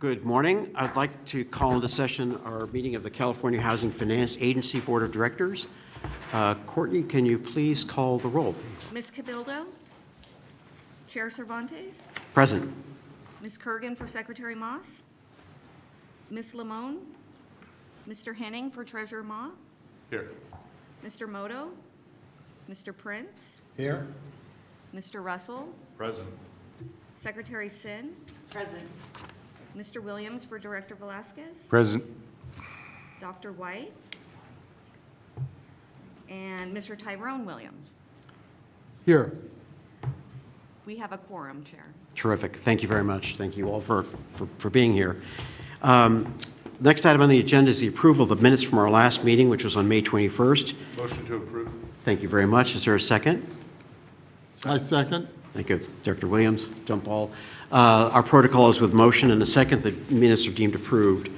Good morning. I'd like to call into session our meeting of the California Housing Finance Agency Board of Directors. Courtney, can you please call the roll? Ms. Cabildo? Chair Cervantes? Present. Ms. Kurgan for Secretary Moss? Ms. Limon? Mr. Henning for Treasurer Ma? Here. Mr. Moto? Mr. Prince? Here. Mr. Russell? Present. Secretary Sin? Present. Mr. Williams for Director Velasquez? Present. Dr. White? And Mr. Tyrone Williams? Here. We have a quorum, Chair. Terrific. Thank you very much. Thank you all for being here. Next item on the agenda is the approval of the minutes from our last meeting, which was on May 21st. Motion to approve. Thank you very much. Is there a second? I second. Thank you, Director Williams. Jump ball. Our protocol is with motion and a second. The minutes are deemed approved.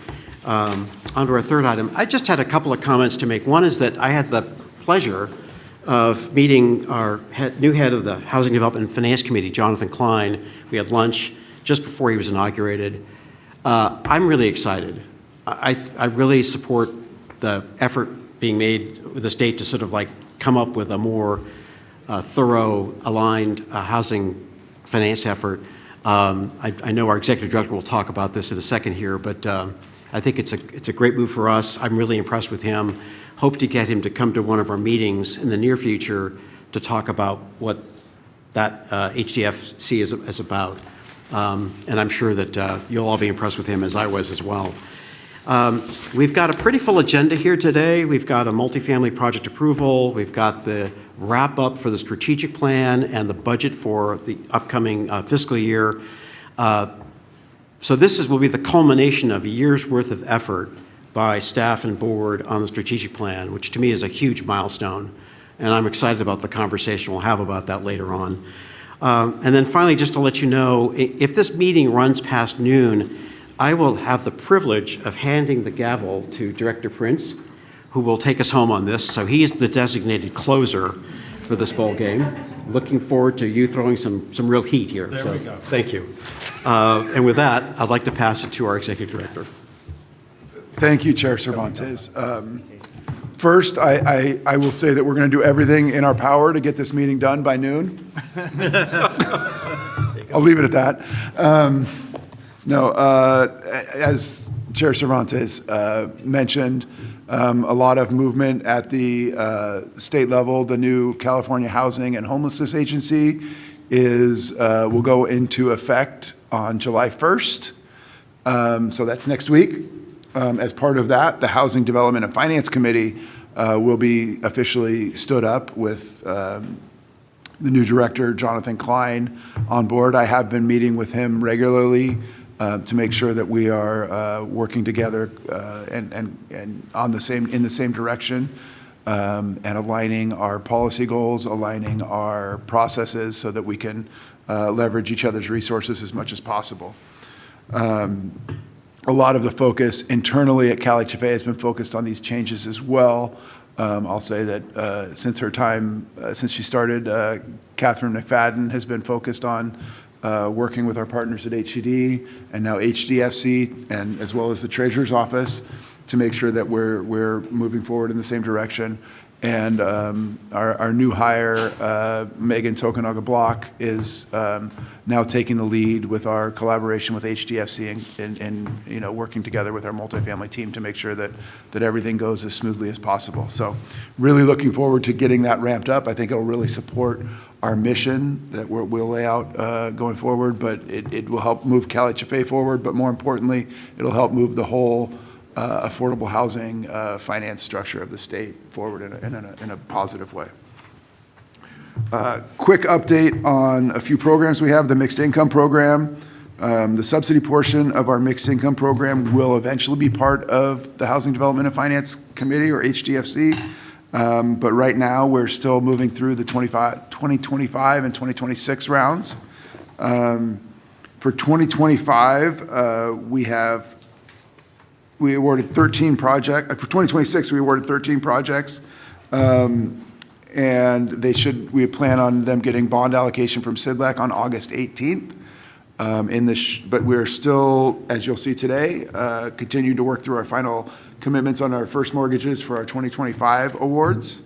On to our third item. I just had a couple of comments to make. One is that I had the pleasure of meeting our new head of the Housing Development and Finance Committee, Jonathan Klein. We had lunch just before he was inaugurated. I'm really excited. I really support the effort being made with the state to sort of like come up with a more thorough, aligned housing finance effort. I know our executive director will talk about this in a second here, but I think it's a great move for us. I'm really impressed with him. Hope to get him to come to one of our meetings in the near future to talk about what that HDFC is about. And I'm sure that you'll all be impressed with him as I was as well. We've got a pretty full agenda here today. We've got a multifamily project approval. We've got the wrap up for the strategic plan and the budget for the upcoming fiscal year. So this will be the culmination of a year's worth of effort by staff and board on the strategic plan, which to me is a huge milestone. And I'm excited about the conversation we'll have about that later on. And then finally, just to let you know, if this meeting runs past noon, I will have the privilege of handing the gavel to Director Prince, who will take us home on this. So he is the designated closer for this ball game. Looking forward to you throwing some real heat here. There we go. Thank you. And with that, I'd like to pass it to our Executive Director. Thank you, Chair Cervantes. First, I will say that we're going to do everything in our power to get this meeting done by noon. I'll leave it at that. As Chair Cervantes mentioned, a lot of movement at the state level. The new California Housing and Homelessness Agency will go into effect on July 1st. So that's next week. As part of that, the Housing Development and Finance Committee will be officially stood up with the new director, Jonathan Klein, on board. I have been meeting with him regularly to make sure that we are working together and in the same direction, and aligning our policy goals, aligning our processes so that we can leverage each other's resources as much as possible. A lot of the focus internally at CalHFA has been focused on these changes as well. I'll say that since she started, Catherine McFadden has been focused on working with our partners at HCD and now HDFC, and as well as the Treasurer's Office, to make sure that we're moving forward in the same direction. And our new hire, Megan Tokunaga-Block, is now taking the lead with our collaboration with HDFC and working together with our multifamily team to make sure that everything goes as smoothly as possible. So really looking forward to getting that ramped up. I think it'll really support our mission that we'll lay out going forward, but it will help move CalHFA forward, but more importantly, it'll help move the whole affordable housing finance structure of the state forward in a positive way. Quick update on a few programs we have. The mixed income program, the subsidy portion of our mixed income program will eventually be part of the Housing Development and Finance Committee, or HDFC. But right now we're still moving through the 2025 and 2026 rounds. For 2025, we awarded 13 projects. For 2026, we awarded 13 projects, and we plan on them getting bond allocation from SIDLAC on August 18th. But we're still, as you'll see today, continuing to work through our final commitments on our first mortgages for our 2025 awards.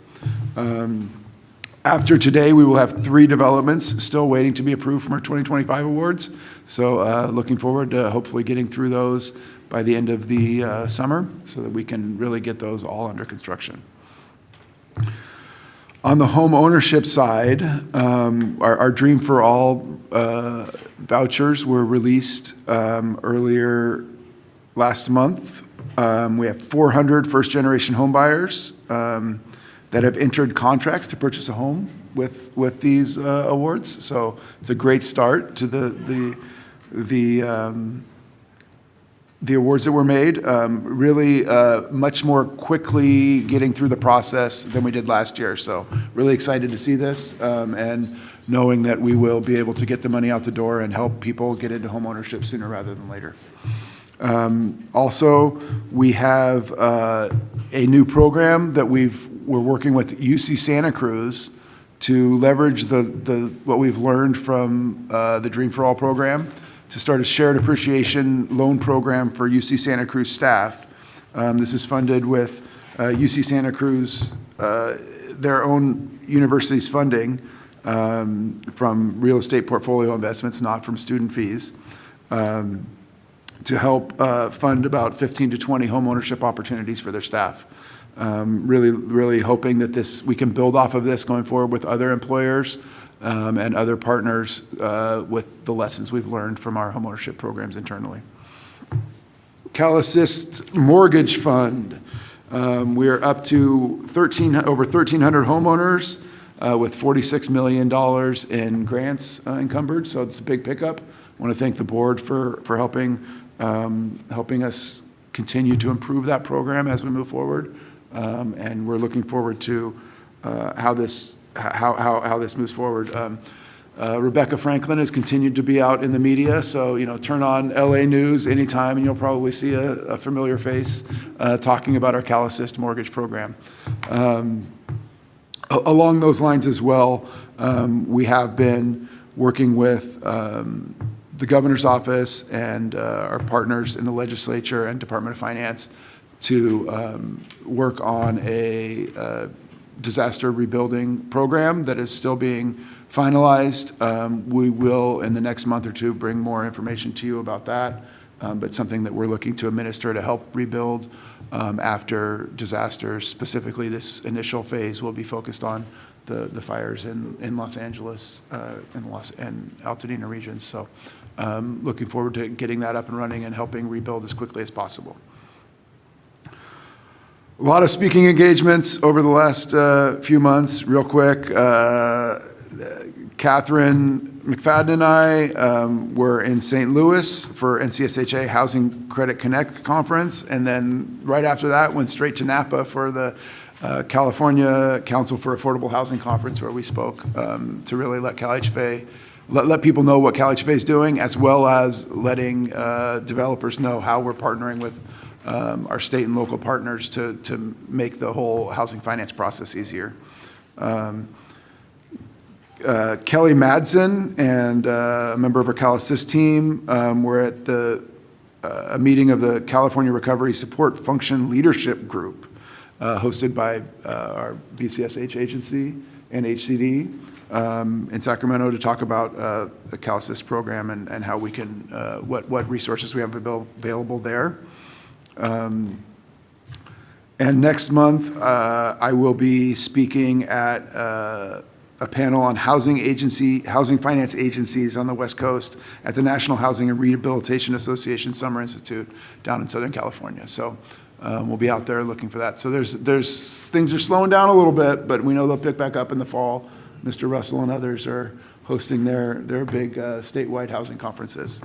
After today, we will have 3 developments still waiting to be approved from our 2025 awards. So looking forward to hopefully getting through those by the end of the summer so that we can really get those all under construction. On the home ownership side, our Dream for All vouchers were released earlier last month. We have 400 first-generation home buyers that have entered contracts to purchase a home with these awards. So it's a great start to the awards that were made. Really much more quickly getting through the process than we did last year. So really excited to see this and knowing that we will be able to get the money out the door and help people get into home ownership sooner rather than later. Also, we have a new program that we're working with UC Santa Cruz to leverage what we've learned from the Dream for All program to start a shared appreciation loan program for UC Santa Cruz staff. This is funded with UC Santa Cruz, their own university's funding from real estate portfolio investments, not from student fees, to help fund about 15 to 20 homeownership opportunities for their staff. Really hoping that we can build off of this going forward with other employers and other partners with the lessons we've learned from our homeownership programs internally. CalAssist Mortgage Fund. We are up to over 1,300 homeowners with $46 million in grants encumbered, so it's a big pickup. I want to thank the board for helping us continue to improve that program as we move forward, and we're looking forward to how this moves forward. Rebecca Franklin has continued to be out in the media, so turn on LA News anytime and you'll probably see a familiar face talking about our CalAssist mortgage program. Along those lines as well, we have been working with the governor's office and our partners in the legislature and Department of Finance to work on a disaster rebuilding program that is still being finalized. We will, in the next month or two, bring more information to you about that, but something that we're looking to administer to help rebuild after disasters. Specifically, this initial phase will be focused on the fires in Los Angeles and Altadena regions. So looking forward to getting that up and running and helping rebuild as quickly as possible. A lot of speaking engagements over the last few months. Real quick, Catherine McFadden and I were in St. Louis for NCSHA Housing Credit Connect Conference, and then right after that went straight to Napa for the California Council for Affordable Housing Conference, where we spoke to really let CalHFA, let people know what CalHFA is doing, as well as letting developers know how we're partnering with our state and local partners to make the whole housing finance process easier. Kelly Madsen and a member of our CalAssist team were at a meeting of the California Recovery Support Function Leadership Group, hosted by our BCSH agency and HCD in Sacramento, to talk about the CalAssist program and how we can, what resources we have available there. And next month, I will be speaking at a panel on housing finance agencies on the West Coast at the National Housing and Rehabilitation Association Summer Institute down in Southern California. So we'll be out there looking for that. So there's things are slowing down a little bit, but we know they'll pick back up in the fall. Mr. Russell and others are hosting their big statewide housing conferences.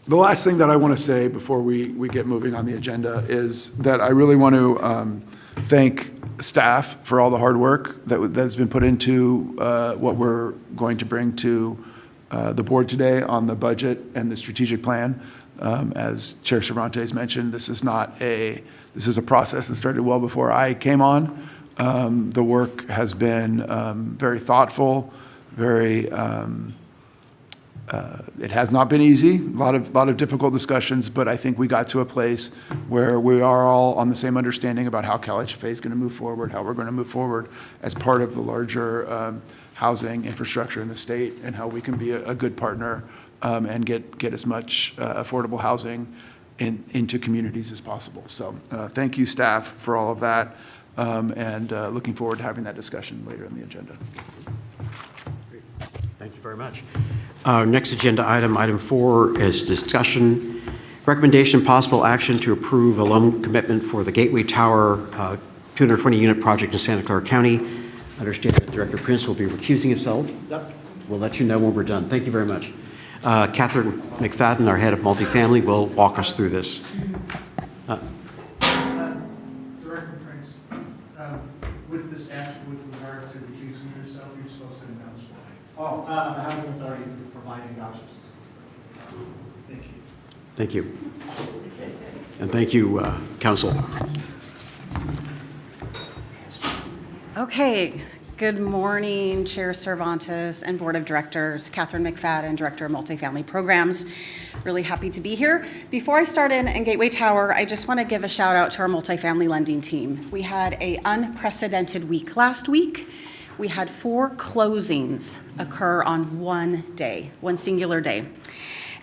The last thing that I want to say before we get moving on the agenda is that I really want to thank staff for all the hard work that's been put into what we're going to bring to the board today on the budget and the strategic plan. As Chair Cervantes mentioned, this is a process that started well before I came on. The work has been very thoughtful, very It has not been easy, a lot of difficult discussions, but I think we got to a place where we are all on the same understanding about how CalHFA is going to move forward, how we're going to move forward as part of the larger housing infrastructure in the state, and how we can be a good partner and get as much affordable housing into communities as possible. So thank you, staff, for all of that, and looking forward to having that discussion later in the agenda. Thank you very much. Next agenda item, item 4, is discussion, recommendation, possible action to approve a loan commitment for the Gateway Tower 220-unit project in Santa Clara County. I understand that Director Prince will be recusing himself. Yep. We'll let you know when we're done. Thank you very much. Catherine McFadden, our head of multifamily, will walk us through this. Director Prince, with this action with regard to recusing yourself, you're supposed to announce why. The Housing Authority is providing vouchers. Thank you. Thank you. And thank you, Council. Okay, good morning, Chair Cervantes and Board of Directors. Catherine McFadden, Director of Multifamily Programs. Really happy to be here. Before I start in Gateway Tower, I just want to give a shout out to our multifamily lending team. We had an unprecedented week last week. We had 4 closings occur on one day, one singular day.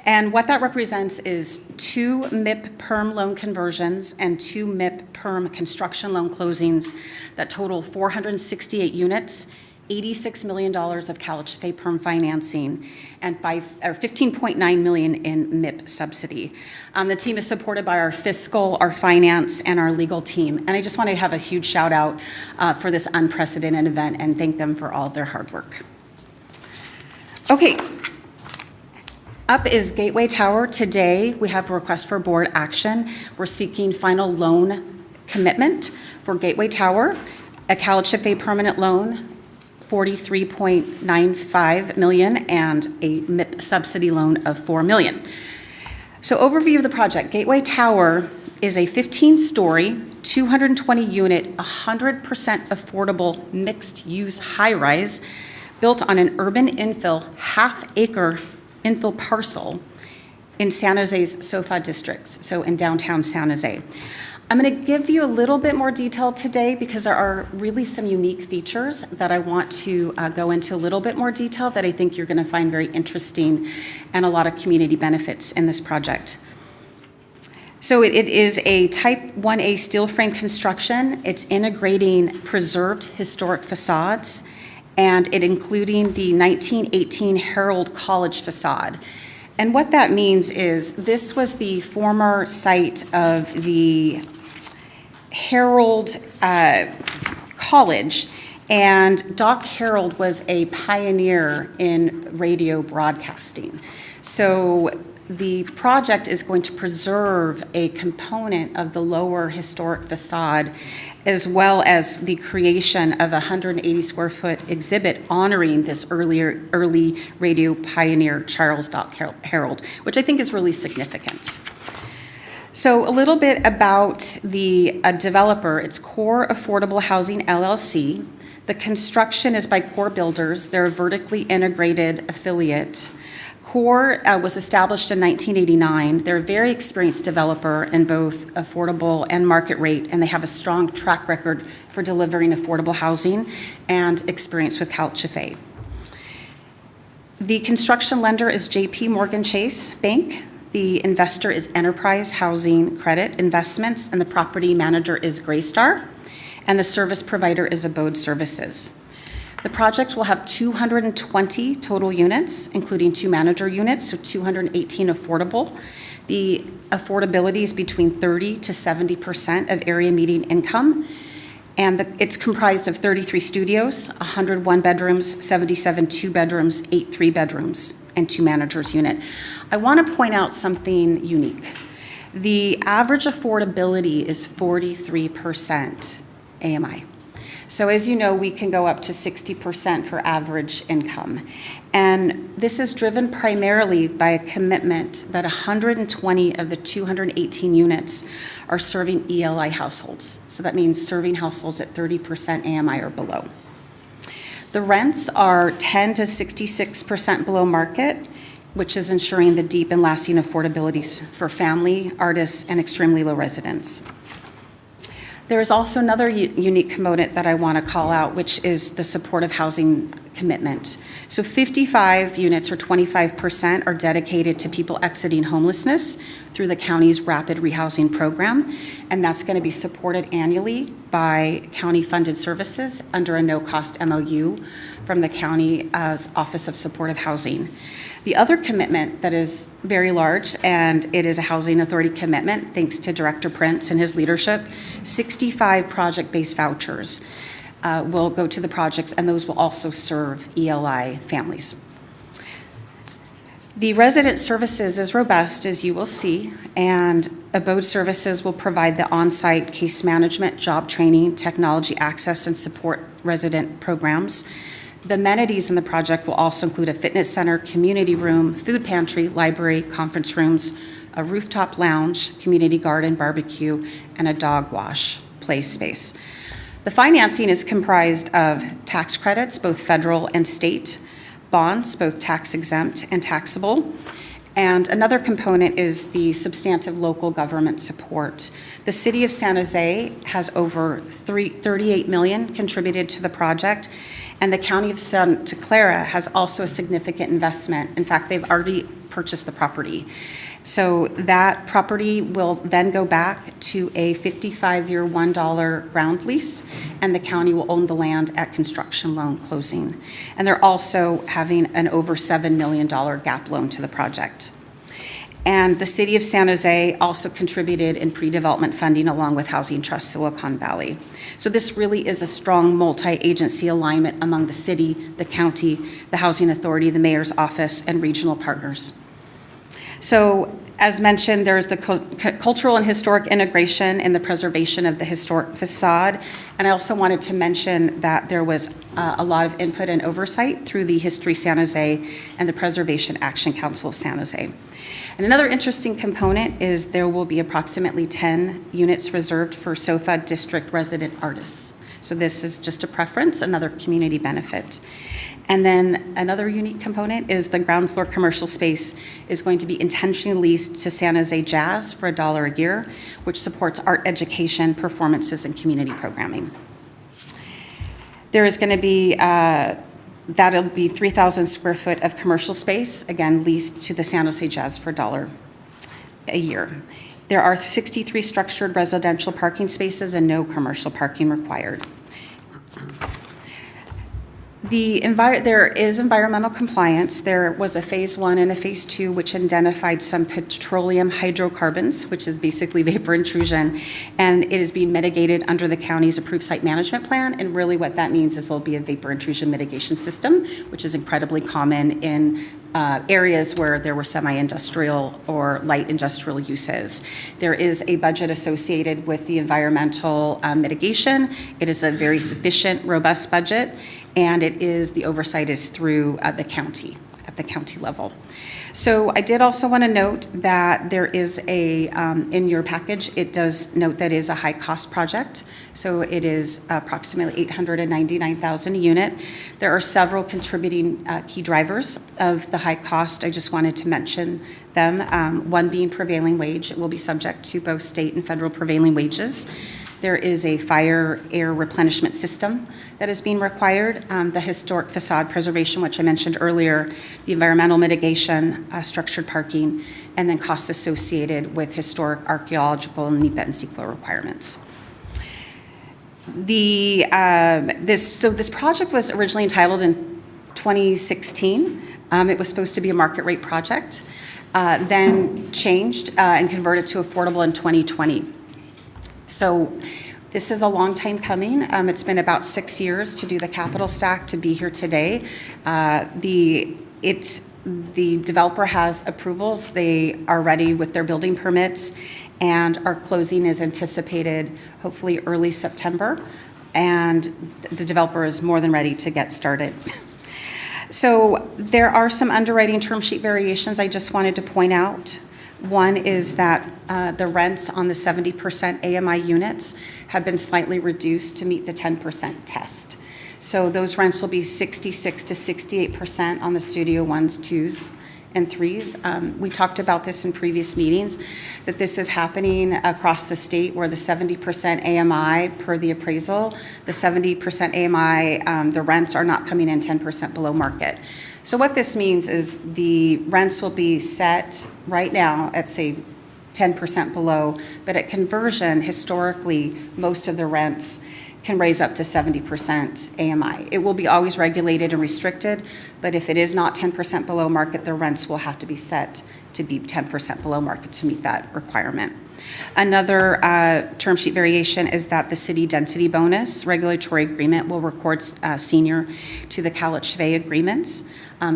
And what that represents is 2 MIP perm loan conversions and 2 MIP perm construction loan closings that total 468 units, $86 million of CalHFA perm financing, and $15.9 million in MIP subsidy. The team is supported by our fiscal, our finance, and our legal team. And I just want to have a huge shout out for this unprecedented event and thank them for all of their hard work. Okay. Up is Gateway Tower. Today, we have a request for board action. We're seeking final loan commitment for Gateway Tower, a CalHFA permanent loan, $43.95 million, and a MIP subsidy loan of $4 million. So overview of the project. Gateway Tower is a 15-story, 220-unit, 100% affordable mixed-use high-rise built on an urban infill half-acre infill parcel in San Jose's SoFa districts, so in downtown San Jose. I'm going to give you a little bit more detail today because there are really some unique features that I want to go into a little bit more detail that I think you're going to find very interesting and a lot of community benefits in this project. So it is a Type 1A steel frame construction. It's integrating preserved historic facades, and it including the 1918 Herald College facade. And what that means is this was the former site of the Herald College, and Doc Herald was a pioneer in radio broadcasting. So the project is going to preserve a component of the lower historic facade, as well as the creation of a 180 square foot exhibit honoring this early radio pioneer, Charles Doc Herald, which I think is really significant. So a little bit about the developer. It's Core Affordable Housing LLC. The construction is by Core Builders. They're a vertically integrated affiliate. Core was established in 1989. They're a very experienced developer in both affordable and market rate, and they have a strong track record for delivering affordable housing and experience with CalHFA. The construction lender is JP Morgan Chase Bank. The investor is Enterprise Housing Credit Investments, and the property manager is Greystar, and the service provider is Abode Services. The project will have 220 total units, including 2 manager units, so 218 affordable. The affordability is between 30 to 70% of area median income, and it's comprised of 33 studios, 101 bedrooms, 77 2-bedrooms, 8 3-bedrooms, and 2 managers unit. I want to point out something unique. The average affordability is 43% AMI. So as you know, we can go up to 60% for average income. And this is driven primarily by a commitment that 120 of the 218 units are serving ELI households. So that means serving households at 30% AMI or below. The rents are 10 to 66% below market, which is ensuring the deep and lasting affordability for family, artists, and extremely low residents. There is also another unique component that I want to call out, which is the supportive housing commitment. So 55 units, or 25%, are dedicated to people exiting homelessness through the county's rapid rehousing program, and that's going to be supported annually by county-funded services under a no-cost MOU from the county's Office of Supportive Housing. The other commitment that is very large, and it is a housing authority commitment, thanks to Director Prince and his leadership, 65 project-based vouchers will go to the projects, and those will also serve ELI families. The resident services is robust, as you will see, and abode services will provide the on-site case management, job training, technology access, and support resident programs. The amenities in the project will also include a fitness center, community room, food pantry, library, conference rooms, a rooftop lounge, community garden, barbecue, and a dog wash play space. The financing is comprised of tax credits, both federal and state, bonds, both tax exempt and taxable, and another component is the substantive local government support. The City of San Jose has over $38 million contributed to the project, and the County of Santa Clara has also a significant investment. In fact, they've already purchased the property. So that property will then go back to a 55-year $1 ground lease, and the county will own the land at construction loan closing. And they're also having an over $7 million gap loan to the project. And the City of San Jose also contributed in pre-development funding along with Housing Trust Silicon Valley. So this really is a strong multi-agency alignment among the city, the county, the Housing Authority, the Mayor's Office, and regional partners. So as mentioned, there's the cultural and historic integration and the preservation of the historic facade. And I also wanted to mention that there was a lot of input and oversight through the History San Jose and the Preservation Action Council of San Jose. And another interesting component is there will be approximately 10 units reserved for SOFA district resident artists. So this is just a preference, another community benefit. And then another unique component is the ground floor commercial space is going to be intentionally leased to San Jose Jazz for $1 a year, which supports art education, performances, and community programming. There is going to be, that'll be 3,000 square foot of commercial space, again, leased to the San Jose Jazz for $1 a year. There are 63 structured residential parking spaces and no commercial parking required. There is environmental compliance. There was a phase 1 and a phase 2, which identified some petroleum hydrocarbons, which is basically vapor intrusion, and it is being mitigated under the county's approved site management plan. And really what that means is there'll be a vapor intrusion mitigation system, which is incredibly common in areas where there were semi-industrial or light industrial uses. There is a budget associated with the environmental mitigation. It is a very sufficient, robust budget, and the oversight is through the county, at the county level. So I did also want to note that there is in your package, it does note that it is a high-cost project. So it is approximately $899,000 a unit. There are several contributing key drivers of the high cost. I just wanted to mention them. One being prevailing wage. It will be subject to both state and federal prevailing wages. There is a fire air replenishment system that is being required, the historic facade preservation, which I mentioned earlier, the environmental mitigation, structured parking, and then costs associated with historic, archaeological, and NEPA and CEQA requirements. This project was originally entitled in 2016. It was supposed to be a market rate project, then changed and converted to affordable in 2020. So this is a long time coming. It's been about 6 years to do the capital stack to be here today. The developer has approvals. They are ready with their building permits, and our closing is anticipated hopefully early September, and the developer is more than ready to get started. So there are some underwriting term sheet variations I just wanted to point out. One is that the rents on the 70% AMI units have been slightly reduced to meet the 10% test. So those rents will be 66 to 68% on the Studio 1s, 2s, and 3s. We talked about this in previous meetings, that this is happening across the state where the 70% AMI per the appraisal, the 70% AMI, the rents are not coming in 10% below market. So what this means is the rents will be set right now at, say, 10% below, but at conversion, historically, most of the rents can raise up to 70% AMI. It will be always regulated and restricted, but if it is not 10% below market, the rents will have to be set to be 10% below market to meet that requirement. Another term sheet variation is that the city density bonus regulatory agreement will record senior to the CalHFA agreements,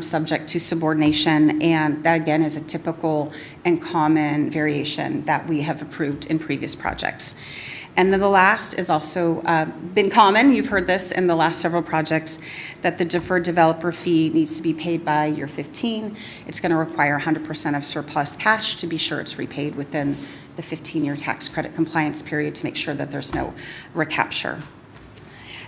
subject to subordination, and that again is a typical and common variation that we have approved in previous projects. And then the last is also been common, you've heard this in the last several projects, that the deferred developer fee needs to be paid by year 15. It's going to require 100% of surplus cash to be sure it's repaid within the 15-year tax credit compliance period to make sure that there's no recapture.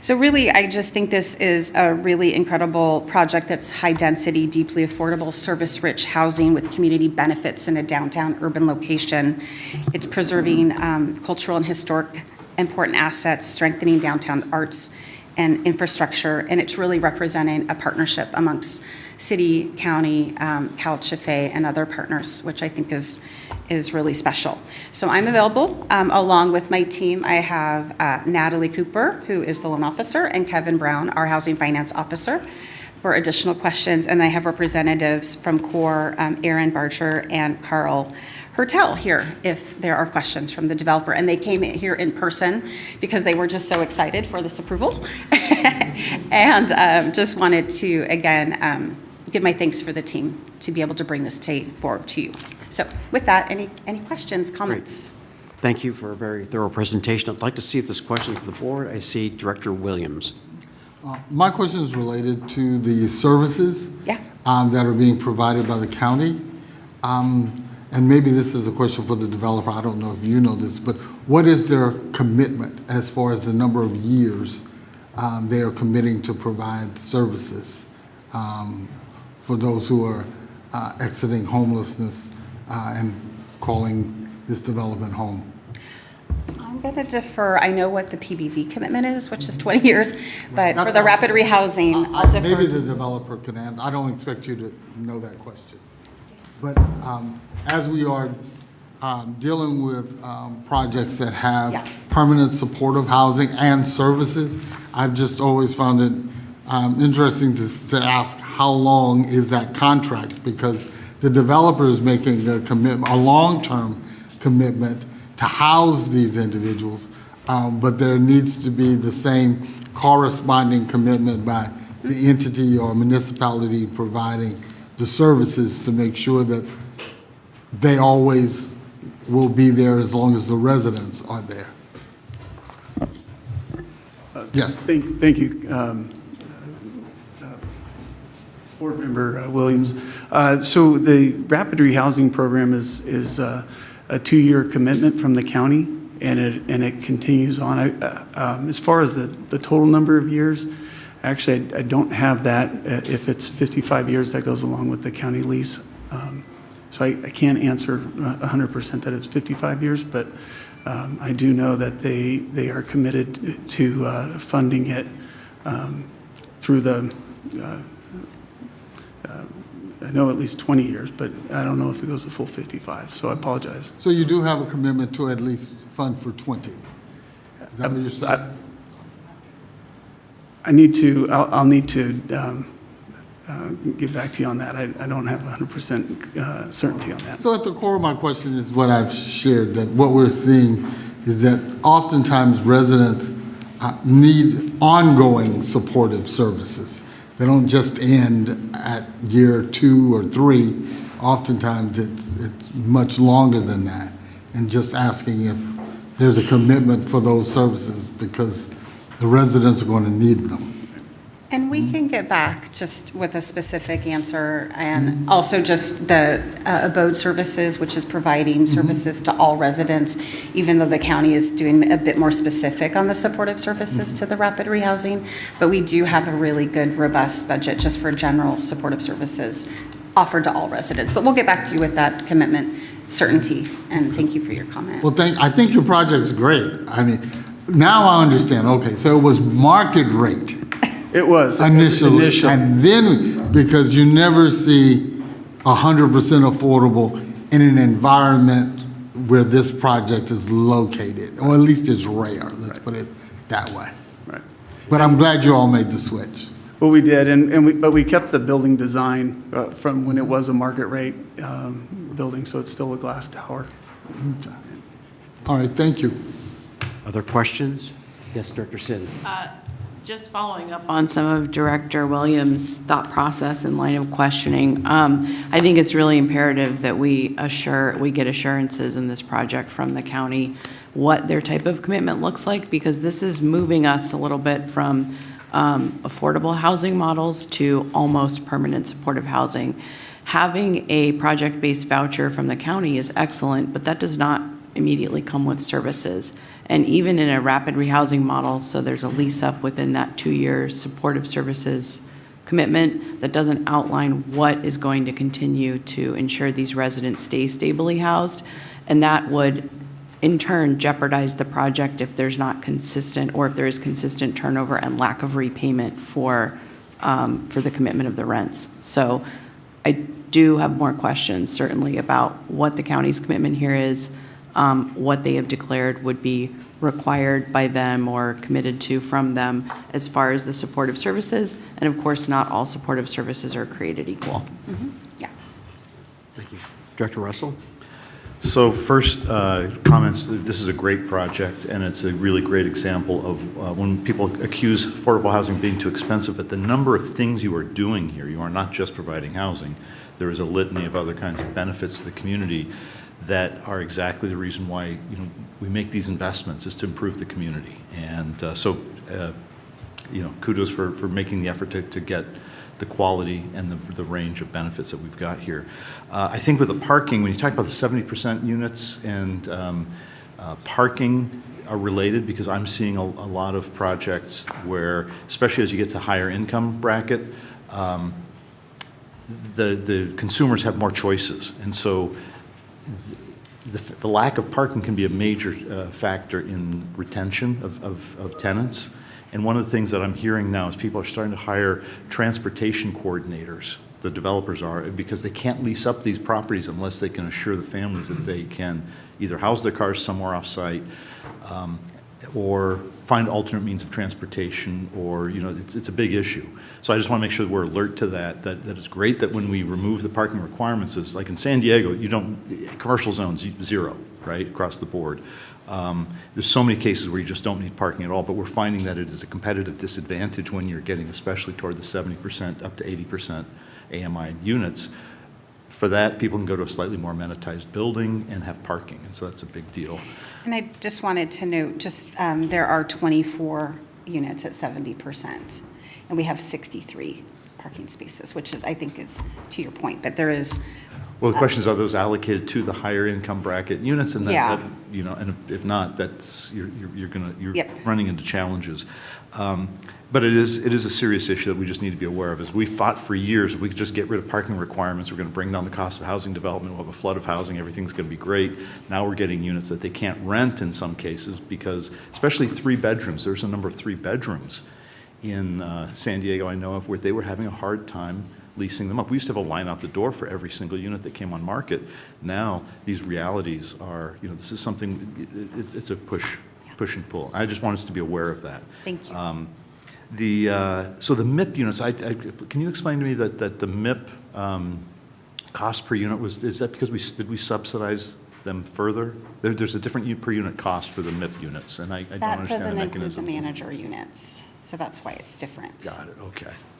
So really, I just think this is a really incredible project that's high density, deeply affordable, service-rich housing with community benefits in a downtown urban location. It's preserving cultural and historic important assets, strengthening downtown arts and infrastructure, and it's really representing a partnership amongst city, county, CalHFA, and other partners, which I think is really special. So I'm available along with my team. I have Natalie Cooper, who is the loan officer, and Kevin Brown, our housing finance officer, for additional questions. And I have representatives from CORE, Aaron Barger and Carl Hertel here if there are questions from the developer. And they came in here in person because they were just so excited for this approval. And just wanted to, again, give my thanks for the team to be able to bring this forward to you. So with that, any questions, comments? Great. Thank you for a very thorough presentation. I'd like to see if there's questions to the board. I see Director Williams. My question is related to the services Yeah. that are being provided by the county. And maybe this is a question for the developer. I don't know if you know this, but what is their commitment as far as the number of years they are committing to provide services for those who are exiting homelessness and calling this development home? I'm going to defer. I know what the PBV commitment is, which is 20 years, but for the rapid rehousing, I'll defer. Maybe the developer can answer. I don't expect you to know that question. But as we are dealing with projects that have Yeah. permanent supportive housing and services, I've just always found it interesting to ask how long is that contract? Because the developer is making a commitment, a long-term commitment to house these individuals, but there needs to be the same corresponding commitment by the entity or municipality providing the services to make sure that they always will be there as long as the residents are there. Yes. Thank you, Board Member Williams. So the rapid rehousing program is a 2-year commitment from the county, and it continues on. As far as the total number of years, actually, I don't have that. If it's 55 years, that goes along with the county lease. So I can't answer 100% that it's 55 years, but I do know that they are committed to funding it through the, I know at least 20 years, but I don't know if it goes the full 55, so I apologize. So you do have a commitment to at least fund for 20? Is that what you're saying? I'll need to get back to you on that. I don't have 100% certainty on that. So at the core of my question is what I've shared, that what we're seeing is that oftentimes residents need ongoing supportive services. They don't just end at year 2 or 3. Oftentimes it's much longer than that. And just asking if there's a commitment for those services because the residents are going to need them. And we can get back just with a specific answer, and also just the abode services, which is providing services to all residents, even though the county is doing a bit more specific on the supportive services to the rapid rehousing. But we do have a really good, robust budget just for general supportive services, offered to all residents. But we'll get back to you with that commitment certainty, and thank you for your comment. Well, I think your project's great. I mean, now I understand. Okay, so it was market rate It was. initially, Initial. and then, because you never see 100% affordable in an environment where this project is located, or at least it's rare, let's put it that way. Right. But I'm glad you all made the switch. Well, we did, but we kept the building design from when it was a market rate building, so it's still a glass tower. Okay. All right, thank you. Other questions? Yes, Director Sin. Just following up on some of Director Williams' thought process and line of questioning, I think it's really imperative that we get assurances in this project from the county what their type of commitment looks like, because this is moving us a little bit from affordable housing models to almost permanent supportive housing. Having a project-based voucher from the county is excellent, but that does not immediately come with services. And even in a rapid rehousing model, so there's a lease up within that 2-year supportive services commitment that doesn't outline what is going to continue to ensure these residents stay stably housed. And that would, in turn, jeopardize the project if there's not consistent, or if there is consistent turnover and lack of repayment for the commitment of the rents. So I do have more questions, certainly, about what the county's commitment here is, what they have declared would be required by them or committed to from them as far as the supportive services. And of course, not all supportive services are created equal. Yeah. Thank you. Director Russell? So first, comments, this is a great project, and it's a really great example of when people accuse affordable housing of being too expensive, but the number of things you are doing here, you are not just providing housing. There is a litany of other kinds of benefits to the community that are exactly the reason why we make these investments, is to improve the community. And kudos for making the effort to get the quality and the range of benefits that we've got here. I think with the parking, when you talk about the 70% units and parking are related, because I'm seeing a lot of projects where, especially as you get to higher income bracket, the consumers have more choices. And so the lack of parking can be a major factor in retention of tenants. And one of the things that I'm hearing now is people are starting to hire transportation coordinators, the developers are, because they can't lease up these properties unless they can assure the families that they can either house their cars somewhere off-site or find alternate means of transportation, or, it's a big issue. So I just want to make sure that we're alert to that it's great that when we remove the parking requirements, is like in San Diego, commercial zones, 0, right, across the board. There's so many cases where you just don't need parking at all, but we're finding that it is a competitive disadvantage when you're getting especially toward the 70% up to 80% AMI units. For that, people can go to a slightly more amenitized building and have parking, and so that's a big deal. And I just wanted to note, there are 24 units at 70%, and we have 63 parking spaces, which I think is to your point, but there is. Well, the question is, are those allocated to the higher income bracket units? And Yeah. and if not, that's you're Yep. running into challenges. But it is a serious issue that we just need to be aware of. As we fought for years, if we could just get rid of parking requirements, we're going to bring down the cost of housing development. We'll have a flood of housing. Everything's going to be great. Now we're getting units that they can't rent in some cases because, especially 3 bedrooms. There's a number of 3 bedrooms in San Diego I know of where they were having a hard time leasing them up. We used to have a line out the door for every single unit that came on market. Now these realities are, this is something, it's a push and pull. I just want us to be aware of that. Thank you. So the MIP units, can you explain to me that the MIP cost per unit is that because did we subsidize them further? There's a different per unit cost for the MIP units, and I don't That understand doesn't the include the mechanism. manager units, so that's why it's different. Got it,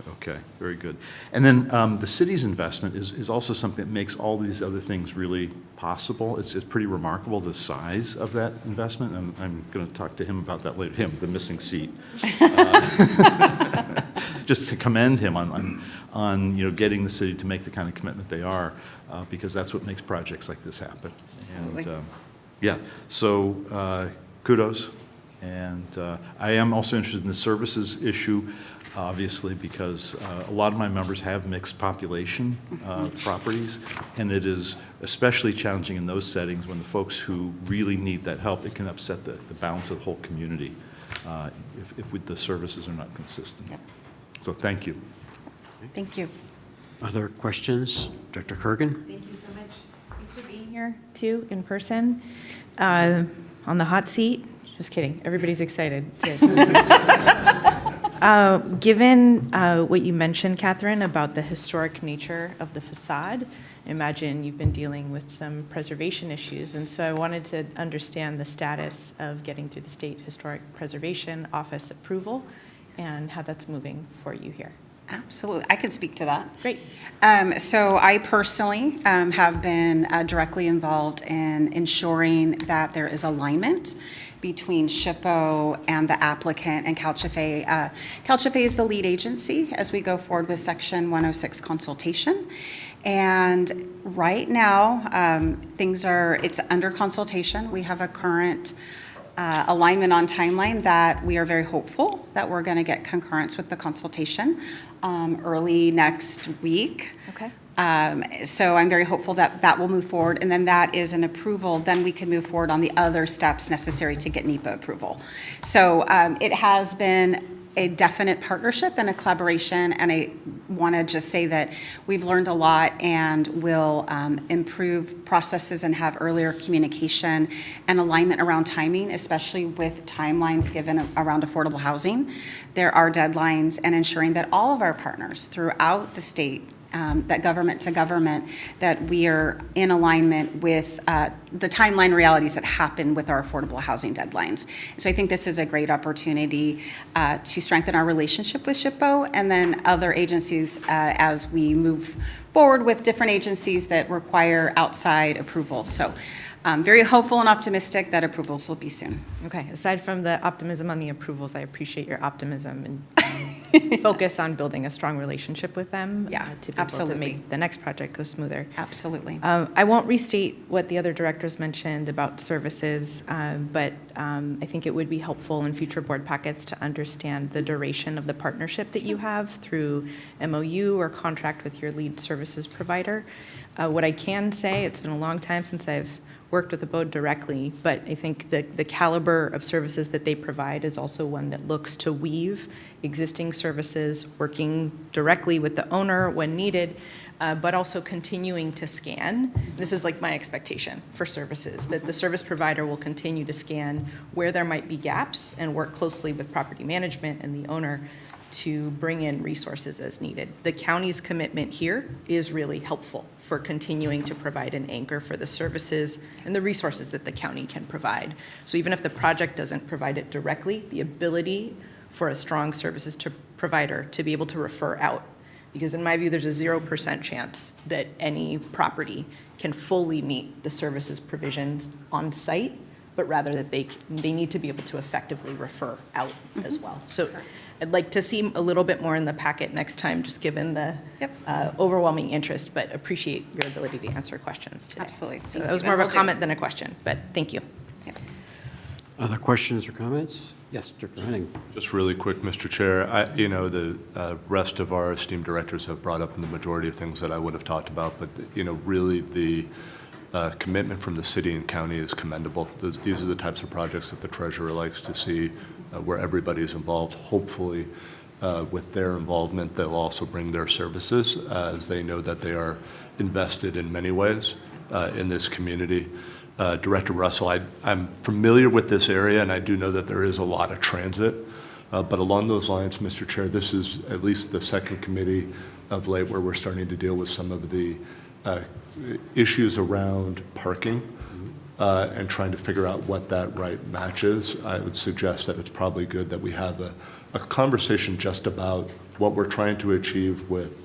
okay, very good. And then the city's investment is also something that makes all these other things really possible. It's pretty remarkable, the size of that investment, and I'm going to talk to him about that later, the missing seat. Just to commend him on getting the city to make the kind of commitment they are, because that's what makes projects like this happen. Absolutely. And, so kudos. And I am also interested in the services issue. obviously, because a lot of my members have mixed population properties, and it is especially challenging in those settings when the folks who really need that help, it can upset the balance of the whole community if the services are not consistent. Yep. So thank you. Thank you. Other questions? Director Kurgan? Thank you so much. Thanks for being here, too, in person. On the hot seat. Just kidding. Everybody's excited. Good. Given what you mentioned, Catherine, about the historic nature of the facade, imagine you've been dealing with some preservation issues. And so I wanted to understand the status of getting through the State Historic Preservation Office approval and how that's moving for you here. Absolutely. I can speak to that. Great. So I personally have been directly involved in ensuring that there is alignment between SHPO and the applicant and CalHFA. CalHFA is the lead agency as we go forward with Section 106 consultation. And right now, it's under consultation. We have a current alignment on timeline that we are very hopeful that we're going to get concurrence with the consultation early next week. Okay. So I'm very hopeful that that will move forward, and then that is an approval. Then we can move forward on the other steps necessary to get NEPA approval. So it has been a definite partnership and a collaboration, and I want to just say that we've learned a lot and will improve processes and have earlier communication and alignment around timing, especially with timelines given around affordable housing. There are deadlines, and ensuring that all of our partners throughout the state, that government to government, that we are in alignment with the timeline realities that happen with our affordable housing deadlines. So I think this is a great opportunity to strengthen our relationship with SHPO and then other agencies as we move forward with different agencies that require outside approval. So I'm very hopeful and optimistic that approvals will be soon. Okay. Aside from the optimism on the approvals, I appreciate your optimism and focus on building a strong relationship with them. Yeah, to be able absolutely. to make the next project go smoother. Absolutely. I won't restate what the other directors mentioned about services, but I think it would be helpful in future board packets to understand the duration of the partnership that you have through MOU or contract with your lead services provider. What I can say, it's been a long time since I've worked with Abode directly, but I think the caliber of services that they provide is also one that looks to weave existing services, working directly with the owner when needed, but also continuing to scan. This is like my expectation for services, that the service provider will continue to scan where there might be gaps and work closely with property management and the owner to bring in resources as needed. The county's commitment here is really helpful for continuing to provide an anchor for the services and the resources that the county can provide. So even if the project doesn't provide it directly, the ability for a strong services provider to be able to refer out. Because in my view, there's a 0% chance that any property can fully meet the services provisions on site, but rather that they need to be able to effectively refer out as well. So I'd like to see a little bit more in the packet next time, just given the overwhelming interest, but appreciate your ability to answer questions today. Absolutely. So Thank that was you. more of And a will do. comment than a question, but thank you. Other questions or comments? Yes, Director Henning. Just really quick, Mr. Chair, the rest of our esteemed directors have brought up the majority of things that I would have talked about, but, really the commitment from the city and county is commendable. These are the types of projects that the treasurer likes to see, where everybody is involved. Hopefully, with their involvement, they'll also bring their services, as they know that they are invested in many ways in this community. Director Russell, I'm familiar with this area, and I do know that there is a lot of transit. But along those lines, Mr. Chair, this is at least the second committee of late where we're starting to deal with some of the issues around parking and trying to figure out what that right match is. I would suggest that it's probably good that we have a conversation just about what we're trying to achieve with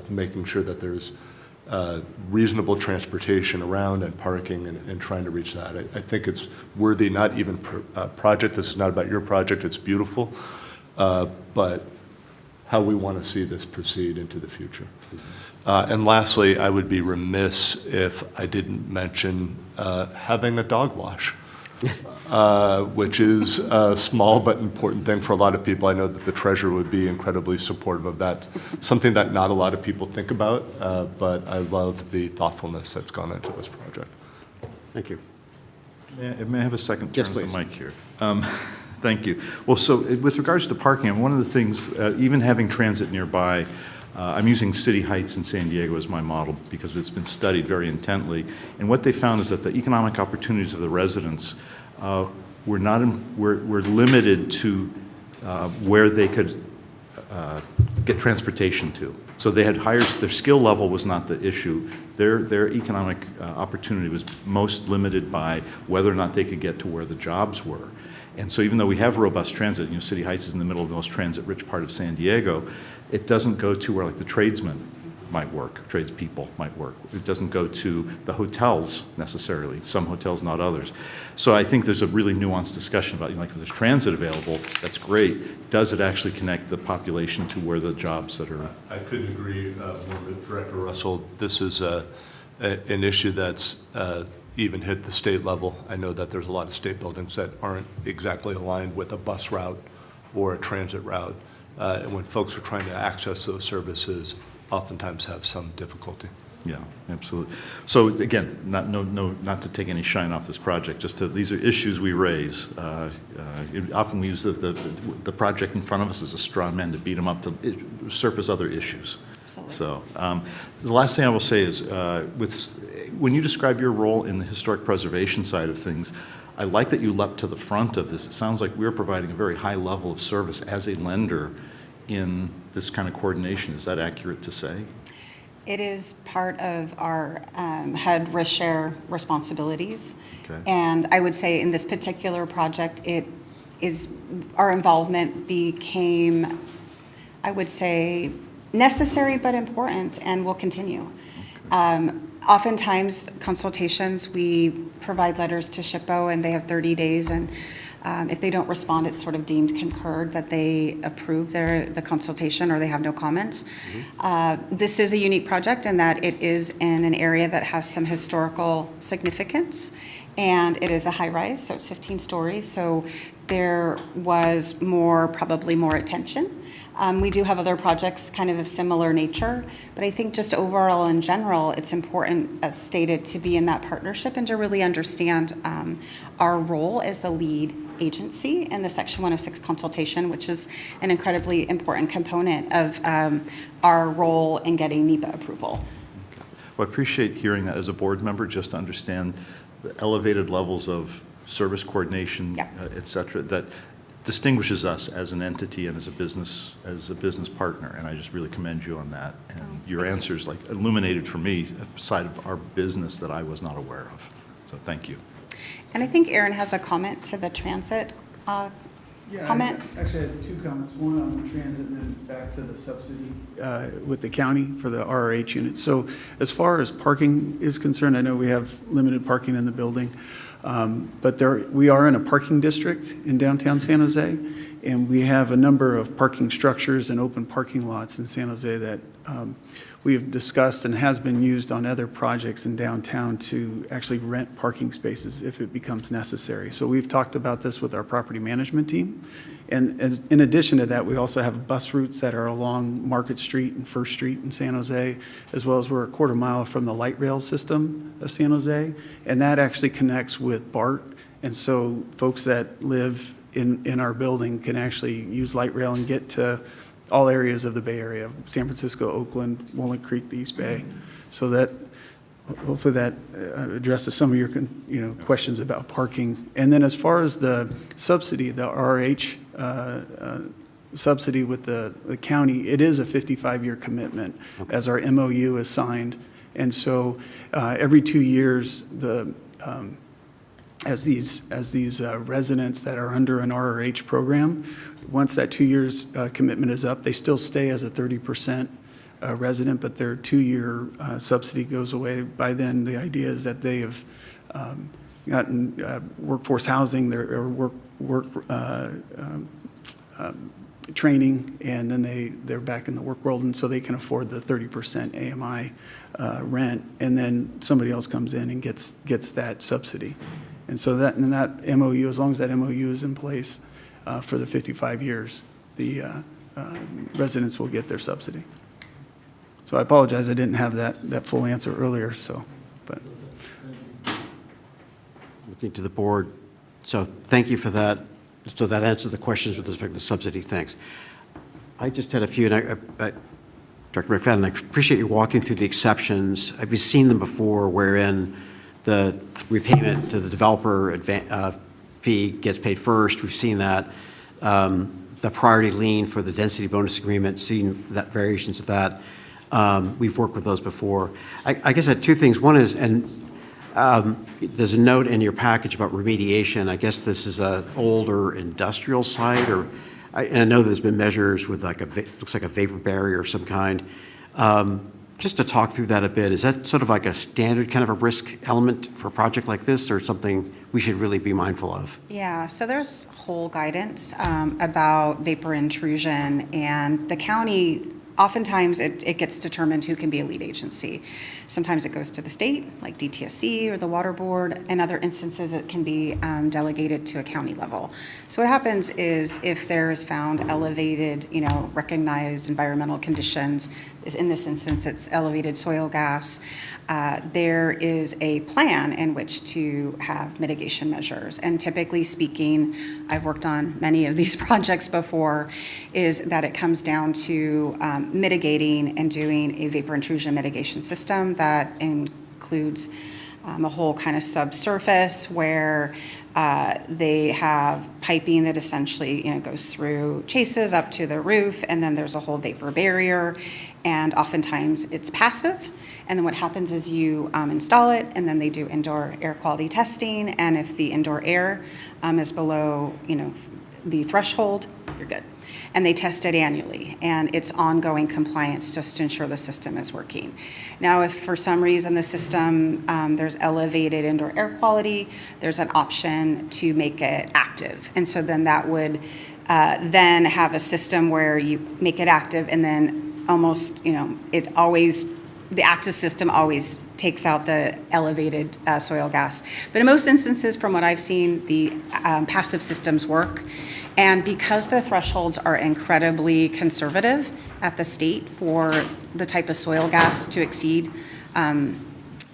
making sure that there's reasonable transportation around and parking and trying to reach that. I think it's worthy, not even project, this is not about your project, it's beautiful, but how we want to see this proceed into the future. And lastly, I would be remiss if I didn't mention having a dog wash. which is a small but important thing for a lot of people. I know that the treasurer would be incredibly supportive of that, something that not a lot of people think about, but I love the thoughtfulness that's gone into this project. Thank you. May I have a second Yes, turn of the please. mic here? Thank you. Well, so with regards to parking, one of the things, even having transit nearby, I'm using City Heights in San Diego as my model because it's been studied very intently. And what they found is that the economic opportunities of the residents were limited to where they could get transportation to. So they had their skill level was not the issue. Their economic opportunity was most limited by whether or not they could get to where the jobs were. And so even though we have robust transit, City Heights is in the middle of the most transit-rich part of San Diego, it doesn't go to where like the tradesmen might work, tradespeople might work. It doesn't go to the hotels necessarily, some hotels, not others. So I think there's a really nuanced discussion about, like if there's transit available, that's great. Does it actually connect the population to where the jobs that are? I couldn't agree more with Director Russell. This is an issue that's even hit the state level. I know that there's a lot of state buildings that aren't exactly aligned with a bus route or a transit route. And when folks are trying to access those services, oftentimes have some difficulty. Yeah, absolutely. So again, not to take any shine off this project, just these are issues we raise. Often we use the project in front of us as a straw man to beat them up to surface other issues. Absolutely. So the last thing I will say is, when you describe your role in the historic preservation side of things, I like that you leapt to the front of this. It sounds like we're providing a very high level of service as a lender in this kind of coordination. Is that accurate to say? It is part of our HUD risk share responsibilities. Okay. And I would say in this particular project, our involvement became, I would say, necessary but important and will continue. Oftentimes, consultations, we provide letters to SHPO and they have 30 days, and if they don't respond, it's sort of deemed concurred that they approve the consultation or they have no comments. This is a unique project in that it is in an area that has some historical significance, and it is a high-rise, so it's 15 stories, so there was probably more attention. We do have other projects kind of similar nature, but I think just overall in general, it's important, as stated, to be in that partnership and to really understand our role as the lead agency in the Section 106 consultation, which is an incredibly important component of our role in getting NEPA approval. Well, I appreciate hearing that as a board member, just to understand the elevated levels of service coordination, Yeah. et cetera, that distinguishes us as an entity and as a business partner, and I just really commend you on that. And your answers illuminated for me a side of our business that I was not aware of. So thank you. And I think Aaron has a comment to the transit comment. I actually had two comments, one on the transit and then back to the subsidy with the county for the RRH unit. So as far as parking is concerned, I know we have limited parking in the building, but we are in a parking district in downtown San Jose, and we have a number of parking structures and open parking lots in San Jose that we have discussed and has been used on other projects in downtown to actually rent parking spaces if it becomes necessary. So we've talked about this with our property management team. And in addition to that, we also have bus routes that are along Market Street and First Street in San Jose, as well as we're a quarter mile from the light rail system of San Jose. And that actually connects with BART. And so folks that live in our building can actually use light rail and get to all areas of the Bay Area, San Francisco, Oakland, Walnut Creek, the East Bay. So that, hopefully that addresses some of your questions about parking. And then as far as the subsidy, the RH subsidy with the county, it is a 55-year commitment as our MOU is signed. And so every 2 years, as these residents that are under an RRH program, once that 2 years commitment is up, they still stay as a 30% resident, but their 2-year subsidy goes away. By then, the idea is that they have gotten workforce housing or work training, and then they're back in the work world, and so they can afford the 30% AMI rent, and then somebody else comes in and gets that subsidy. And so that MOU, as long as that MOU is in place for the 55 years, the residents will get their subsidy. So I apologize, I didn't have that full answer earlier, but. Looking to the board. So thank you for that. So that answered the questions with respect to the subsidy. Thanks. I just had a few, and Director McFadden, I appreciate you walking through the exceptions. I've seen them before wherein the repayment to the developer fee gets paid first. We've seen that. The priority lien for the density bonus agreement, seen that variations of that. We've worked with those before. I guess I had two things. One is, there's a note in your package about remediation. I guess this is an older industrial site, and I know there's been measures with looks like a vapor barrier of some kind. Just to talk through that a bit, is that sort of like a standard kind of a risk element for a project like this, or something we should really be mindful of? Yeah, so there's whole guidance about vapor intrusion, and the county, oftentimes it gets determined who can be a lead agency. Sometimes it goes to the state, like DTSC or the Water Board. In other instances, it can be delegated to a county level. So what happens is if there is found elevated, recognized environmental conditions, in this instance, it's elevated soil gas, there is a plan in which to have mitigation measures. And typically speaking, I've worked on many of these projects before, is that it comes down to mitigating and doing a vapor intrusion mitigation system that includes a whole kind of subsurface where they have piping that essentially goes through chases up to the roof, and then there's a whole vapor barrier, and oftentimes it's passive. And then what happens is you install it, and then they do indoor air quality testing, and if the indoor air is below the threshold, you're good. And they test it annually, and it's ongoing compliance just to ensure the system is working. Now, if for some reason the system, there's elevated indoor air quality, there's an option to make it active. And so then that would then have a system where you make it active, and then almost, the active system always takes out the elevated soil gas. But in most instances, from what I've seen, the passive systems work. And because the thresholds are incredibly conservative at the state for the type of soil gas to exceed,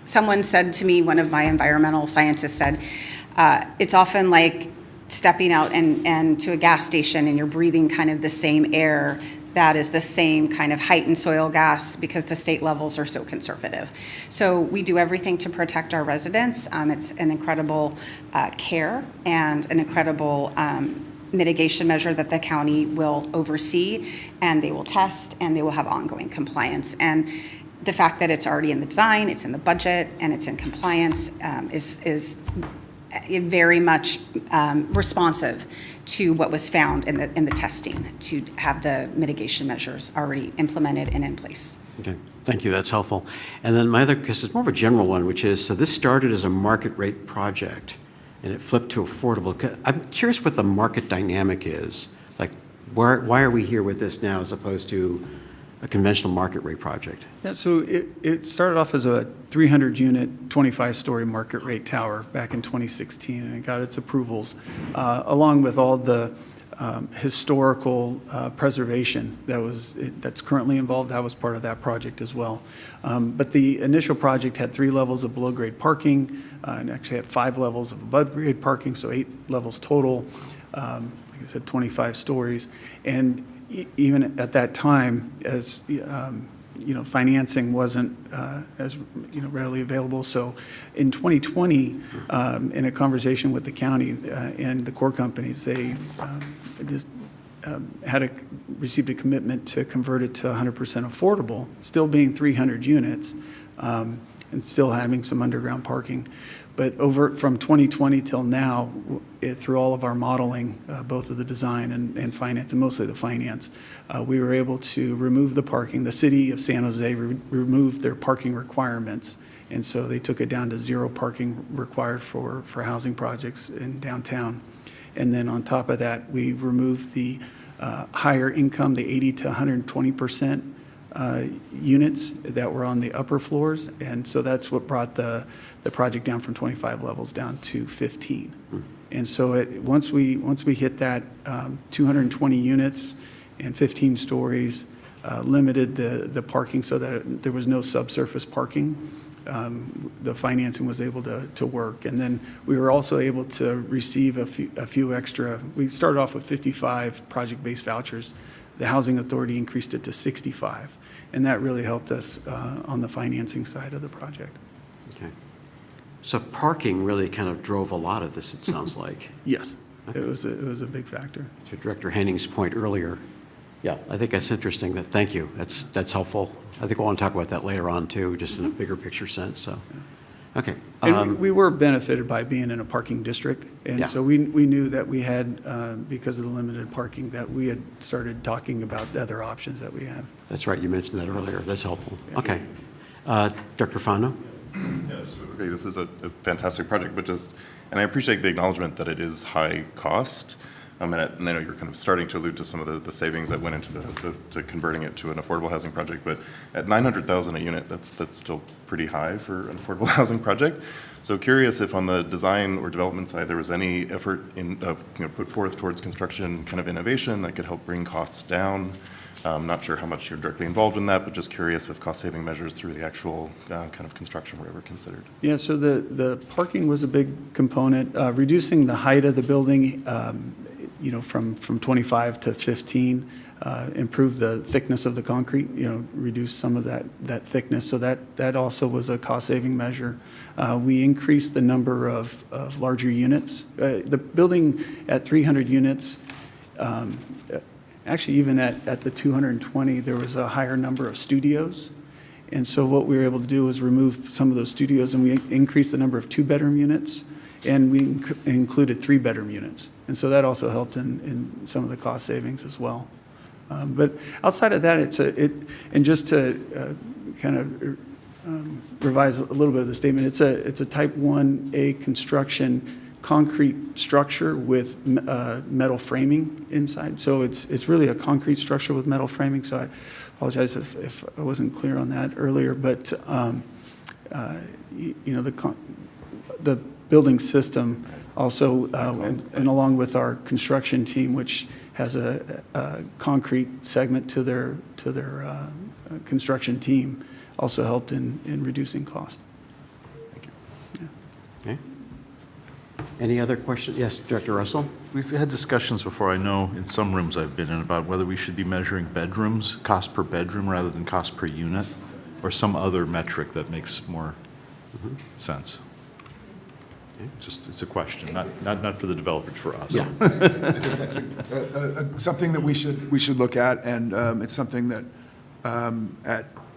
someone said to me, one of my environmental scientists said, it's often like stepping out and to a gas station and you're breathing kind of the same air that is the same kind of heightened soil gas because the state levels are so conservative. So we do everything to protect our residents. It's an incredible care and an incredible mitigation measure that the county will oversee, and they will test, and they will have ongoing compliance. And the fact that it's already in the design, it's in the budget, and it's in compliance is very much responsive to what was found in the testing, to have the mitigation measures already implemented and in place. Okay, thank you, that's helpful. And then my other, because it's more of a general one, which is, so this started as a market rate project, and it flipped to affordable. I'm curious what the market dynamic is. Like, why are we here with this now as opposed to a conventional market rate project? Yeah, so it started off as a 300-unit, 25-story market rate tower back in 2016, and it got its approvals, along with all the historical preservation that's currently involved. That was part of that project as well. But the initial project had 3 levels of below-grade parking, and actually had 5 levels of above-grade parking, so 8 levels total. Like I said, 25 stories. And even at that time, as financing wasn't as readily available. So in 2020, in a conversation with the county and the core companies, they just received a commitment to convert it to 100% affordable, still being 300 units, and still having some underground parking. But from 2020 till now, through all of our modeling, both of the design and finance, and mostly the finance, we were able to remove the parking. The city of San Jose removed their parking requirements, and so they took it down to 0 parking required for housing projects in downtown. And then on top of that, we removed the higher income, the 80 to 120% units that were on the upper floors, and so that's what brought the project down from 25 levels down to 15. And so once we hit that 220 units and 15 stories, limited the parking so that there was no subsurface parking, the financing was able to work. And then we were also able to receive a few extra. We started off with 55 project-based vouchers. The Housing Authority increased it to 65, and that really helped us on the financing side of the project. Okay. So parking really kind of drove a lot of this, it sounds like. Yes, it was a big factor. To Director Henning's point earlier. Yeah, I think that's interesting. Thank you. That's helpful. I think we'll want to talk about that later on too, just in a bigger picture sense, so. Okay. And we were benefited by being in a parking district, Yeah. and so we knew that we had, because of the limited parking, that we had started talking about the other options that we have. That's right, you mentioned that earlier. That's helpful. Okay. Director Fondo? Okay, this is a fantastic project, but and I appreciate the acknowledgement that it is high cost. And I know you're kind of starting to allude to some of the savings that went into to converting it to an affordable housing project, but at $900,000 a unit, that's still pretty high for an affordable housing project. So curious if on the design or development side, there was any effort put forth towards construction kind of innovation that could help bring costs down. Not sure how much you're directly involved in that, but just curious if cost-saving measures through the actual kind of construction were ever considered. Yeah, so the parking was a big component. Reducing the height of the building, from 25 to 15, improve the thickness of the concrete, reduce some of that thickness. So that also was a cost-saving measure. We increased the number of larger units. The building at 300 units, actually even at the 220, there was a higher number of studios. And so what we were able to do was remove some of those studios, and we increased the number of 2-bedroom units, and we included 3-bedroom units. And so that also helped in some of the cost savings as well. But outside of that, and just to kind of revise a little bit of the statement, it's a type 1A construction concrete structure with metal framing inside. So it's really a concrete structure with metal framing. So I apologize if I wasn't clear on that earlier, but the building system also, and along with our construction team, which has a concrete segment to their construction team, also helped in reducing cost. Thank you. Yeah. Okay. Any other questions? Yes, Director Russell? We've had discussions before, I know, in some rooms I've been in, about whether we should be measuring bedrooms, cost per bedroom rather than cost per unit, or some other metric that makes more sense. It's a question, not for the developers, for us. Yeah. I think that's something that we should look at, and it's something that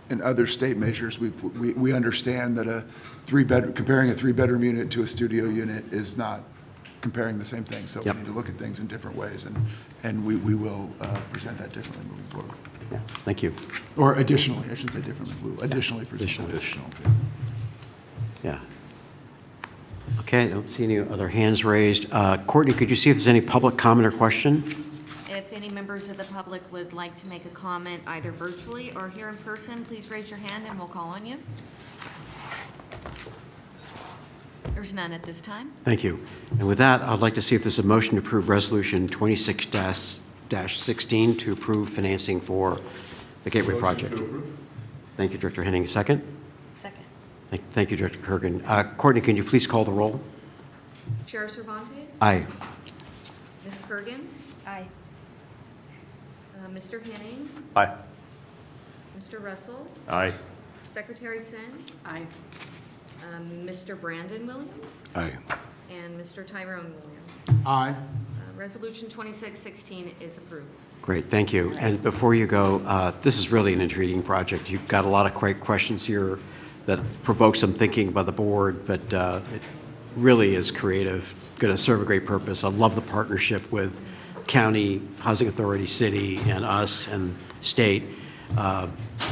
in other state measures, we understand that comparing a 3-bedroom unit to a studio unit is not comparing the same thing. So Yep. we need to look at things in different ways, and we will present that differently moving forward. Yeah, thank you. Or additionally, I shouldn't say differently, we will additionally present. Additional. Yeah. Okay, I don't see any other hands raised. Courtney, could you see if there's any public comment or question? If any members of the public would like to make a comment either virtually or here in person, please raise your hand and we'll call on you. There's none at this time. Thank you. And with that, I'd like to see if there's a motion to approve Resolution 26-16 to approve financing for the Gateway Project. Thank you, Director Henning. Second? Second. Thank you, Director Kurgan. Courtney, can you please call the roll? Chair Cervantes? Aye. Ms. Kurgan? Aye. Mr. Henning? Aye. Mr. Russell? Aye. Secretary Sin? Aye. Mr. Brandon Williams? Aye. And Mr. Tyrone Williams? Aye. Resolution 2616 is approved. Great, thank you. And before you go, this is really an intriguing project. You've got a lot of great questions here that provoke some thinking by the board, but it really is creative, going to serve a great purpose. I love the partnership with county, housing authority, city, and us, and state.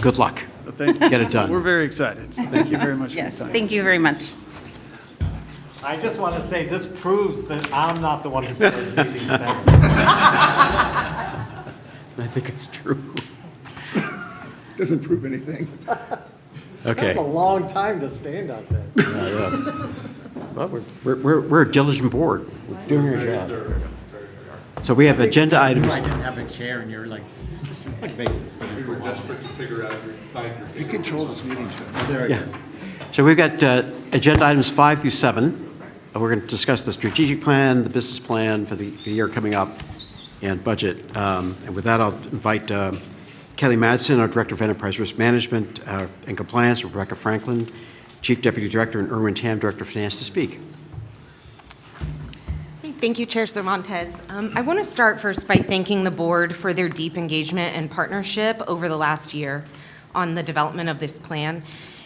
Good luck. Get it done. We're very excited. So thank you very much for your Yes, time. thank you very much. I just want to say, this proves that I'm not the one who starts meetings then. I think it's true. Doesn't prove anything. Okay. That's a long time to stand out there. Well, we're a diligent board. We're doing our job. So we have agenda items. I didn't have a chair and you're like, just make this stand for a while. Desperate to figure out You control this meeting, Joe. Yeah. So we've got agenda items 5 through 7. We're going to discuss the strategic plan, the business plan for the year coming up, and budget. And with that, I'll invite Kelly Madsen, our Director of Enterprise Risk Management and Compliance, Rebecca Franklin, Chief Deputy Director, and Erwin Tam, Director of Finance, to speak. Thank you, Chair Cervantes. I want to start first by thanking the board for their deep engagement and partnership over the last year on the development of this plan.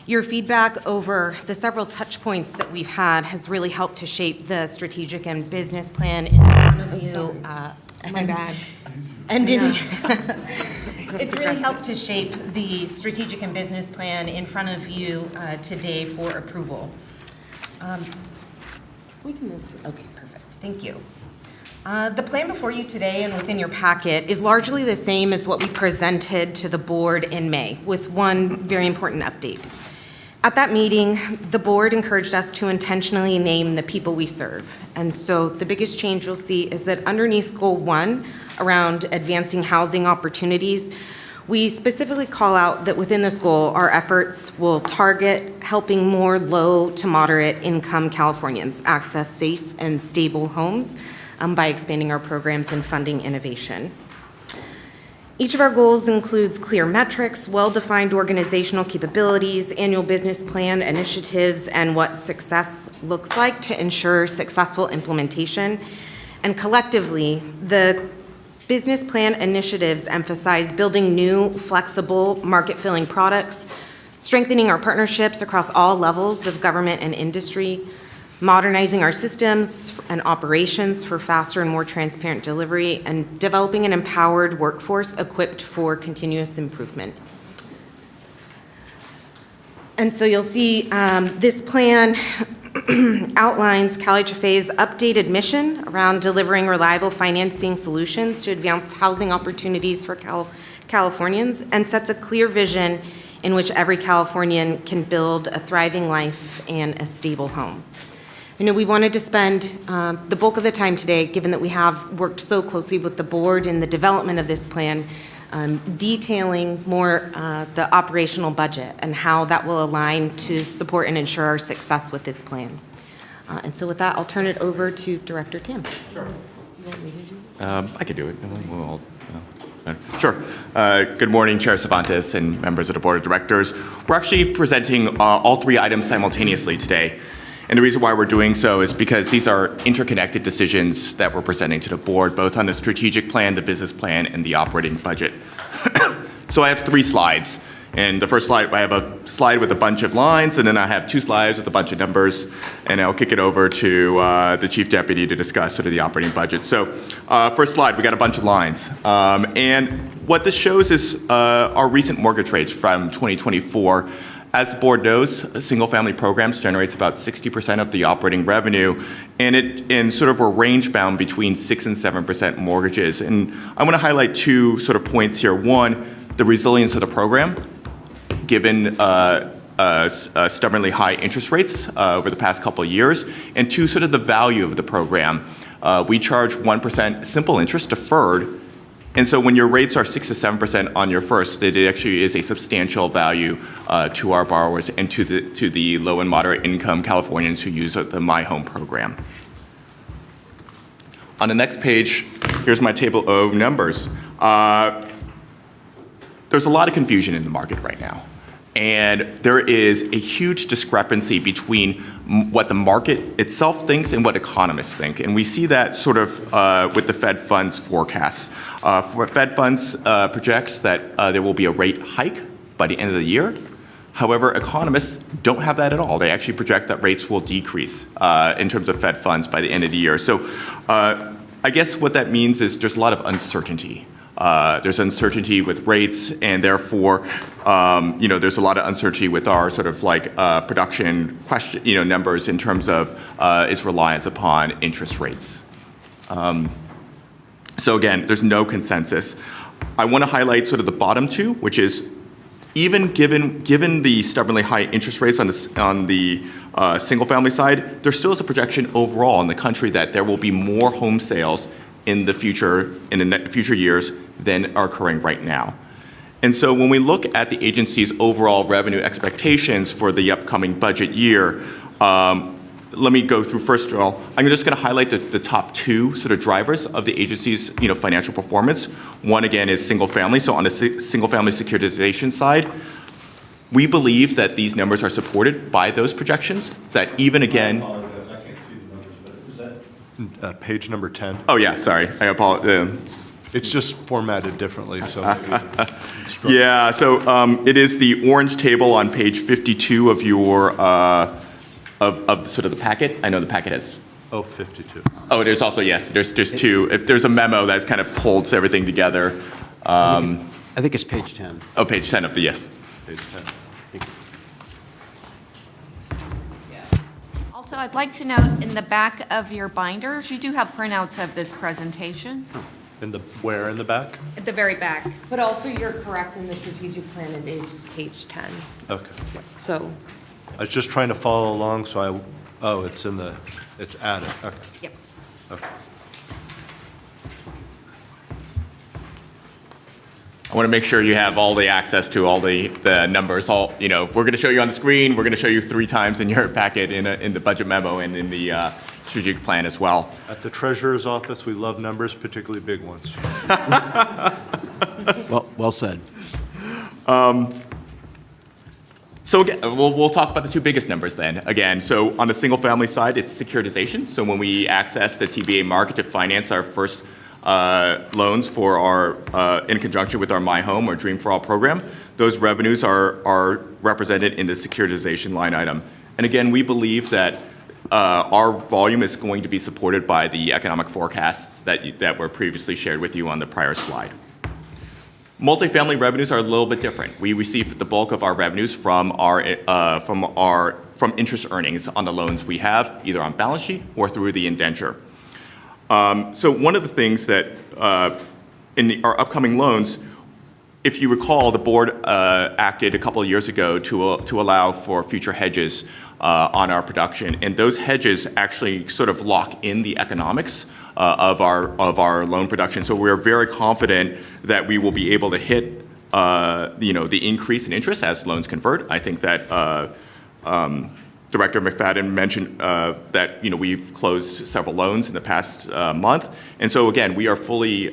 Your feedback over the several touch points that we've had has really helped to shape the strategic and business plan in front of you. My bad. And it's really helped to shape the strategic and business plan in front of you today for approval. We can move to, okay, perfect. Thank you. The plan before you today and within your packet is largely the same as what we presented to the board in May, with one very important update. At that meeting, the board encouraged us to intentionally name the people we serve. And so the biggest change you'll see is that underneath Goal 1, around advancing housing opportunities, we specifically call out that within this goal, our efforts will target helping more low to moderate income Californians access safe and stable homes by expanding our programs and funding innovation. Each of our goals includes clear metrics, well-defined organizational capabilities, annual business plan initiatives, and what success looks like to ensure successful implementation. And collectively, the business plan initiatives emphasize building new, flexible, market-filling products, strengthening our partnerships across all levels of government and industry, modernizing our systems and operations for faster and more transparent delivery, and developing an empowered workforce equipped for continuous improvement. And so you'll see this plan outlines CalHFA's updated mission around delivering reliable financing solutions to advance housing opportunities for Californians, and sets a clear vision in which every Californian can build a thriving life and a stable home. You know, we wanted to spend the bulk of the time today, given that we have worked so closely with the board in the development of this plan, detailing more the operational budget and how that will align to support and ensure our success with this plan. And so with that, I'll turn it over to Director Tam. Sure. I can do it. Sure. Good morning, Chair Cervantes and members of the Board of Directors. We're actually presenting all three items simultaneously today. And the reason why we're doing so is because these are interconnected decisions that we're presenting to the board, both on the strategic plan, the business plan, and the operating budget. So I have 3 slides. And the first slide, I have a slide with a bunch of lines, and then I have 2 slides with a bunch of numbers, and I'll kick it over to the Chief Deputy to discuss sort of the operating budget. So first slide, we got a bunch of lines. And what this shows is our recent mortgage rates from 2024. As the board knows, single-family programs generates about 60% of the operating revenue, and in sort of a range bound between 6% and 7% mortgages. And I want to highlight 2 sort of points here. One, the resilience of the program, given stubbornly high interest rates over the past couple of years, and 2, sort of the value of the program. We charge 1% simple interest deferred. And so when your rates are 6 to 7% on your first, it actually is a substantial value to our borrowers and to the low and moderate income Californians who use the My Home program. On the next page, here's my table of numbers. There's a lot of confusion in the market right now. And there is a huge discrepancy between what the market itself thinks and what economists think. And we see that sort of with the Fed funds forecasts. Fed funds projects that there will be a rate hike by the end of the year. However, economists don't have that at all. They actually project that rates will decrease in terms of Fed funds by the end of the year. So I guess what that means is there's a lot of uncertainty. There's uncertainty with rates, and therefore, there's a lot of uncertainty with our sort of like production question, numbers in terms of its reliance upon interest rates. So again, there's no consensus. I want to highlight sort of the bottom 2, which is even given the stubbornly high interest rates on the single-family side, there still is a projection overall in the country that there will be more home sales in the future years than are occurring right now. And so when we look at the agency's overall revenue expectations for the upcoming budget year, let me go through first of all, I'm just going to highlight the top two sort of drivers of the agency's financial performance. One, again, is single family. So on the single family securitization side, we believe that these numbers are supported by those projections, that even again. I can't see the numbers, but is that page number 10? Oh, yeah, sorry. I apologize. It's just formatted differently, so maybe. Yeah, so it is the orange table on page 52 of your, of sort of the packet. I know the packet has. Oh, 52. Oh, there's also, yes, there's two. If there's a memo that kind of holds everything together. I think it's page 10. Oh, page 10 of the, yes. Page 10. Thank you. Also, I'd like to note, in the back of your binders, you do have printouts of this presentation, Where in the back? at the very back. But also, you're correct, in the strategic plan, it is page 10. Okay. So, I was just trying to follow along, so it's added. Okay. Yep. Okay. I want to make sure you have all the access to all the numbers. We're going to show you on the screen. We're going to show you 3 times in your packet in the budget memo and in the strategic plan as well. At the treasurer's office, we love numbers, particularly big ones. Well said. So again, we'll talk about the 2 biggest numbers then. Again, so on the single-family side, it's securitization. So when we access the TBA market to finance our first loans for our, in conjunction with our My Home or Dream for All program, those revenues are represented in the securitization line item. And again, we believe that our volume is going to be supported by the economic forecasts that were previously shared with you on the prior slide. Multifamily revenues are a little bit different. We receive the bulk of our revenues from interest earnings on the loans we have, either on balance sheet or through the indenture. So one of the things that in our upcoming loans, if you recall, the board acted a couple of years ago to allow for future hedges on our production, and those hedges actually sort of lock in the economics of our loan production. So we're very confident that we will be able to hit the increase in interest as loans convert. I think that Director McFadden mentioned that we've closed several loans in the past month, and so again we are fully.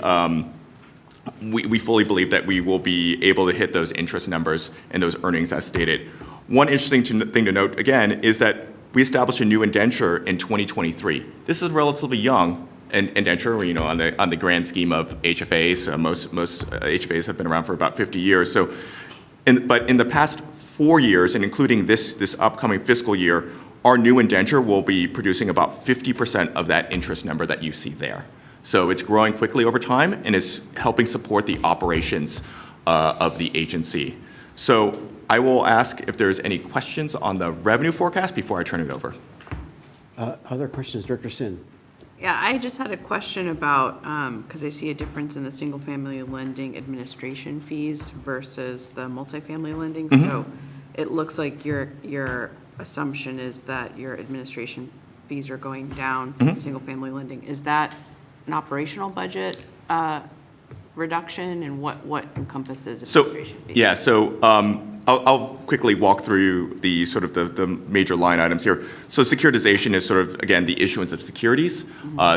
We fully believe that we will be able to hit those interest numbers and those earnings as stated. One interesting thing to note, again, is that we established a new indenture in 2023. This is relatively young indenture, on the grand scheme of HFAs. Most HFAs have been around for about 50 years. So, but in the past 4 years, and including this upcoming fiscal year, our new indenture will be producing about 50% of that interest number that you see there. So it's growing quickly over time, and it's helping support the operations of the agency. So I will ask if there's any questions on the revenue forecast before I turn it over. Other questions, Director Sin? Yeah, I just had a question about, because I see a difference in the single-family lending administration fees versus the multifamily lending. Mm-hmm. So it looks like your assumption is that your administration fees are going down for the single-family lending. Is that an operational budget reduction, and what encompasses administration fees? Yeah, so I'll quickly walk through the sort of the major line items here. So securitization is sort of, again, the issuance of securities.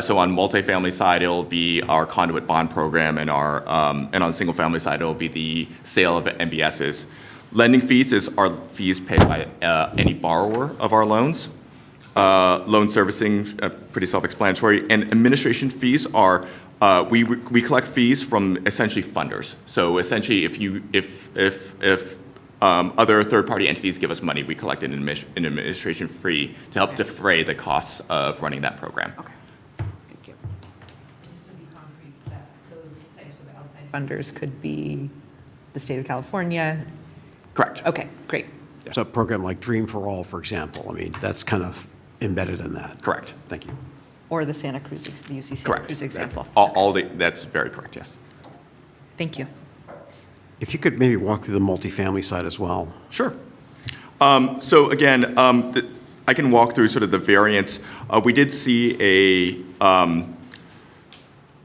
So on multifamily side, it'll be our conduit bond program, and on the single family side, it'll be the sale of MBSs. Lending fees are fees paid by any borrower of our loans. Loan servicing, pretty self-explanatory, and administration fees are we collect fees from essentially funders. So essentially, if other third-party entities give us money, we collect an administration fee to help defray the costs of running that program. Okay, thank you. Just to be concrete, that those types of outside funders could be the state of California? Correct. Okay, great. So a program like Dream for All, for example, I mean, that's kind of embedded in that. Correct. Thank you. Or the Santa Cruz, the UC Santa Correct. Cruz example. That's very correct, yes. Thank you. If you could maybe walk through the multifamily side as well. Sure. So again, I can walk through sort of the variance. We did see a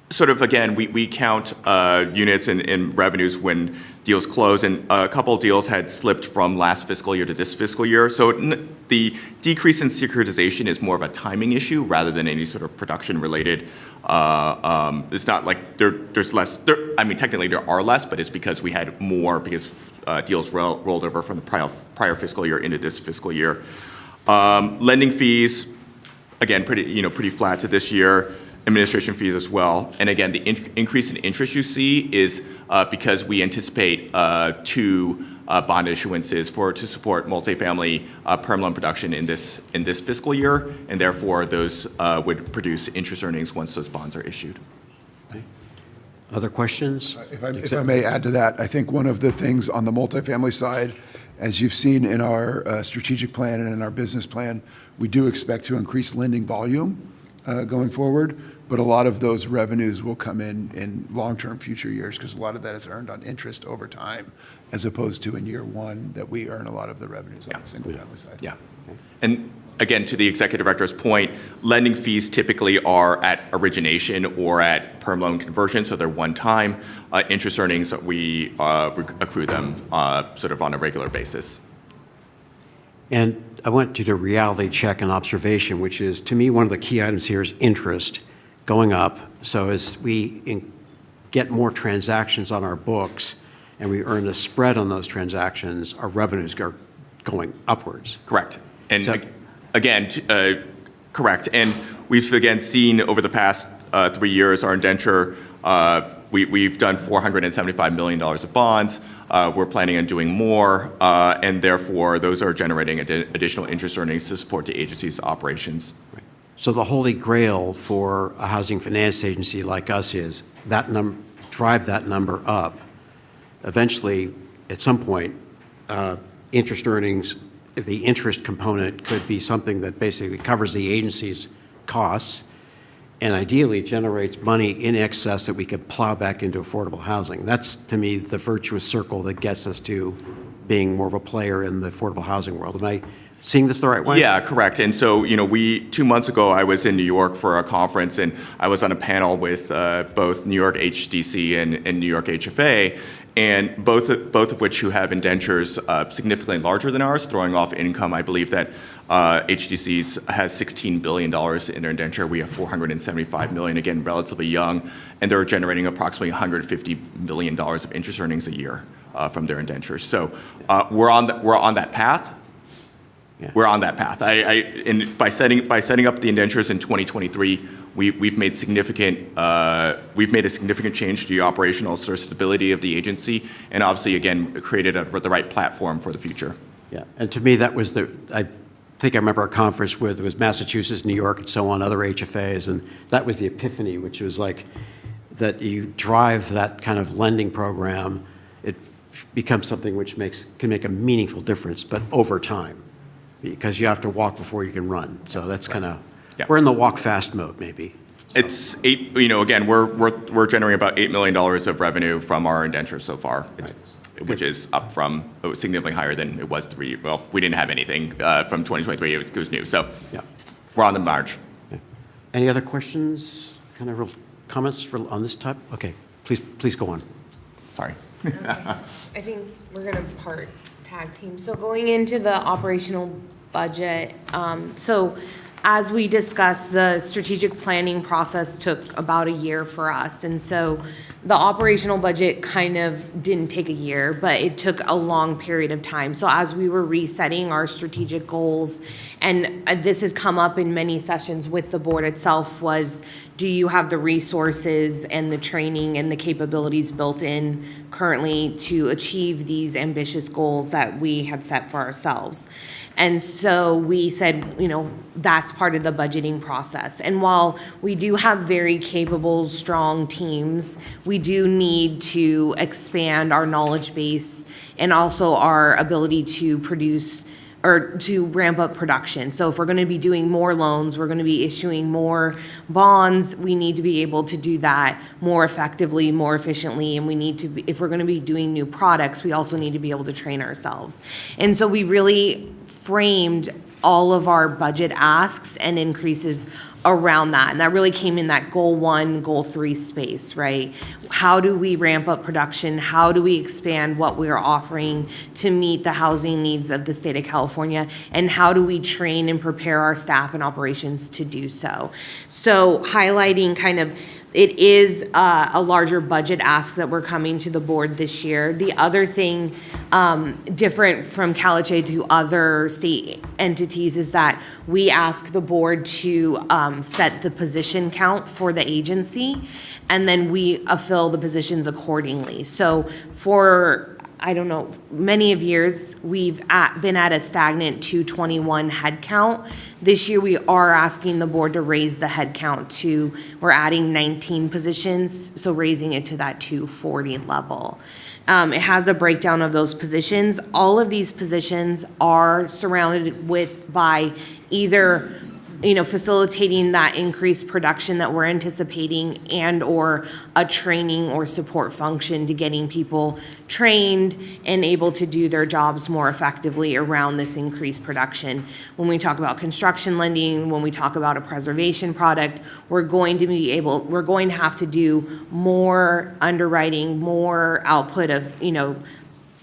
sort of, again, we count units and revenues when deals close, and a couple of deals had slipped from last fiscal year to this fiscal year. So the decrease in securitization is more of a timing issue rather than any sort of production-related. It's not like there's less. I mean, technically there are less, but it's because we had more because deals rolled over from the prior fiscal year into this fiscal year. Lending fees, again, pretty flat to this year. Administration fees as well. And again, the increase in interest you see is because we anticipate 2 bond issuances to support multifamily perm loan production in this fiscal year, and therefore those would produce interest earnings once those bonds are issued. Other questions? If I may add to that, I think one of the things on the multifamily side, as you've seen in our strategic plan and in our business plan, we do expect to increase lending volume going forward, but a lot of those revenues will come in long-term future years because a lot of that is earned on interest over time as opposed to in year one that we earn a lot of the revenues on the single-family side. Yeah. And again, to the executive director's point, lending fees typically are at origination or at perm loan conversion, so they're one-time. Interest earnings, we accrue them sort of on a regular basis. And I want you to reality check an observation, which is, to me, one of the key items here is interest going up. So as we get more transactions on our books and we earn a spread on those transactions, our revenues are going upwards. Correct. And again, correct. And we've again seen over the past 3 years our indenture, we've done $475 million of bonds. We're planning on doing more, and therefore those are generating additional interest earnings to support the agency's operations. Right. So the holy grail for a housing finance agency like us is that drive that number up. Eventually, at some point, interest earnings, the interest component could be something that basically covers the agency's costs and ideally generates money in excess that we could plow back into affordable housing. That's, to me, the virtuous circle that gets us to being more of a player in the affordable housing world. Am I seeing this the right way? Yeah, correct. And so, 2 months ago, I was in New York for a conference, and I was on a panel with both New York HDC and New York HFA, and both of which who have indentures significantly larger than ours, throwing off income. I believe that HDC's has $16 billion in their indenture. We have $475 million, again, relatively young, and they're generating approximately $150 million of interest earnings a year from their indentures. So we're on that path. Yeah. We're on that path. And by setting up the indentures in 2023, we've made a significant change to the operational stability of the agency, and obviously, again, created the right platform for the future. Yeah, and to me, that was I think I remember a conference where there was Massachusetts, New York, and so on, other HFAs, and that was the epiphany, which was like that you drive that kind of lending program, it becomes something which can make a meaningful difference, but over time, because you have to walk before you can run. So that's kind of, we're in the walk fast mode, maybe. So. It's again, we're generating about $8 million of revenue from our indentures so far. Which is up from significantly higher than it was we didn't have anything from 2023. It was new. So yeah, we're on the march. Okay. Any other questions, kind of real comments on this type? Okay, please go on. Sorry. I think we're going to part tag team. So going into the operational budget, so as we discussed, the strategic planning process took about a year for us. And so the operational budget kind of didn't take a year, but it took a long period of time. So as we were resetting our strategic goals, and this has come up in many sessions with the board itself, was do you have the resources and the training and the capabilities built in currently to achieve these ambitious goals that we had set for ourselves? And so we said, that's part of the budgeting process. And while we do have very capable, strong teams, we do need to expand our knowledge base and also our ability to produce or to ramp up production. So if we're going to be doing more loans, we're going to be issuing more bonds, we need to be able to do that more effectively, more efficiently, and we need to be, if we're going to be doing new products, we also need to be able to train ourselves. And so we really framed all of our budget asks and increases around that. And that really came in that goal 1, goal 3 space, right? How do we ramp up production? How do we expand what we're offering to meet the housing needs of the state of California? And how do we train and prepare our staff and operations to do so? So highlighting kind of, it is a larger budget ask that we're coming to the board this year. The other thing different from CalHFA to other state entities is that we ask the board to set the position count for the agency, and then we fill the positions accordingly. So for, I don't know, many of years, we've been at a stagnant 221 head count. This year, we are asking the board to raise the head count to, we're adding 19 positions, so raising it to that 240 level. It has a breakdown of those positions. All of these positions are surrounded by either, facilitating that increased production that we're anticipating and or a training or support function to getting people trained and able to do their jobs more effectively around this increased production. When we talk about construction lending, when we talk about a preservation product, we're going to have to do more underwriting, more output of,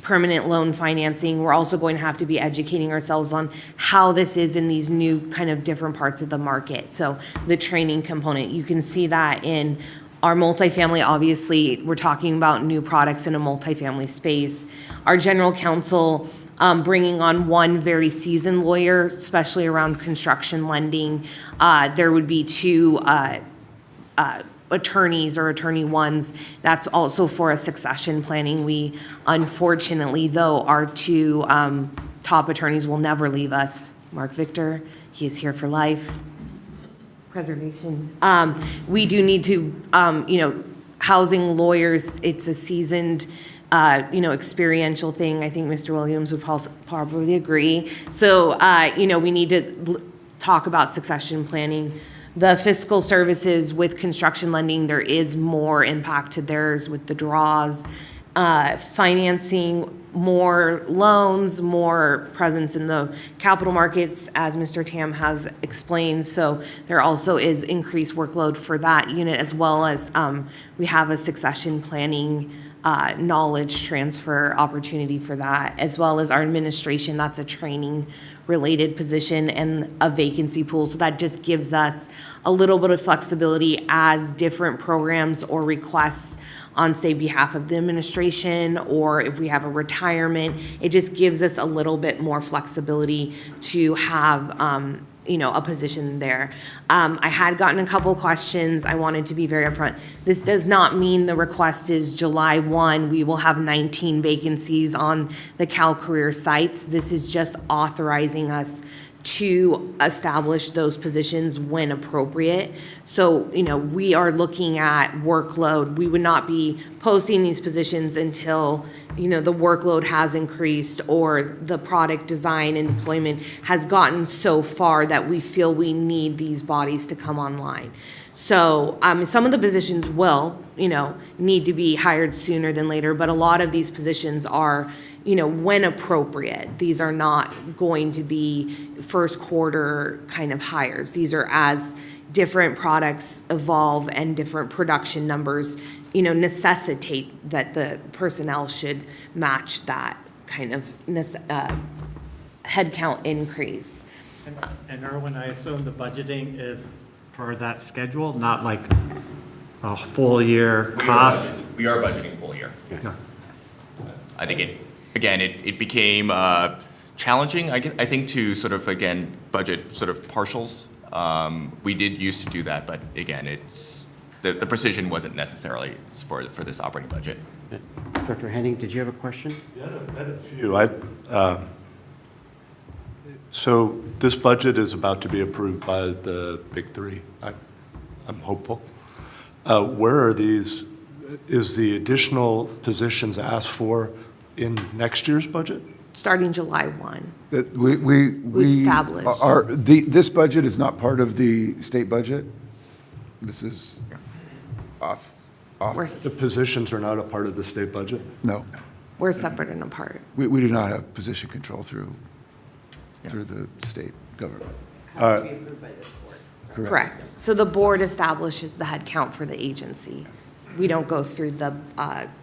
permanent loan financing. We're also going to have to be educating ourselves on how this is in these new kind of different parts of the market. So the training component, you can see that in our multifamily. Obviously, we're talking about new products in a multifamily space. Our general counsel bringing on one very seasoned lawyer, especially around construction lending. There would be 2 attorneys or attorney ones. That's also for a succession planning. We, unfortunately, though, our 2 top attorneys will never leave us. Mark Victor, he is here for life. Preservation. We do need to, housing lawyers, it's a seasoned, experiential thing. I think Mr. Williams would probably agree. So, we need to talk about succession planning. The fiscal services with construction lending, there is more impact to theirs with the draws, financing, more loans, more presence in the capital markets, as Mr. Tam has explained. So there also is increased workload for that unit, as well as we have a succession planning knowledge transfer opportunity for that, as well as our administration. That's a training related position and a vacancy pool. So that just gives us a little bit of flexibility as different programs or requests on, say, behalf of the administration, or if we have a retirement, it just gives us a little bit more flexibility to have a position there. I had gotten a couple questions. I wanted to be very upfront. This does not mean the request is July 1. We will have 19 vacancies on the CalCareer sites. This is just authorizing us to establish those positions when appropriate. So, we are looking at workload. We would not be posting these positions until, the workload has increased or the product design and deployment has gotten so far that we feel we need these bodies to come online. So some of the positions will, need to be hired sooner than later, but a lot of these positions are, when appropriate. These are not going to be first quarter kind of hires. These are as different products evolve and different production numbers, necessitate that the personnel should match that kind of headcount increase. And Erwin, I assume the budgeting is for that schedule, not like a full year cost? We are budgeting full year. Yes. I think it became challenging, I think, to sort of, again, budget sort of partials. We did used to do that, but again, the precision wasn't necessarily for this operating budget. Dr. Henning, did you have a question? Yeah, I had a few. So this budget is about to be approved by the big 3. I'm hopeful. Where are these? Is the additional positions asked for in next year's budget? starting July 1. That we established. This budget is not part of the state budget? This is off? We're, The positions are not a part of the state budget? No, we're separate and apart. we do not have position control through the state government. Correct. So the board establishes the head count for the agency. We don't go through the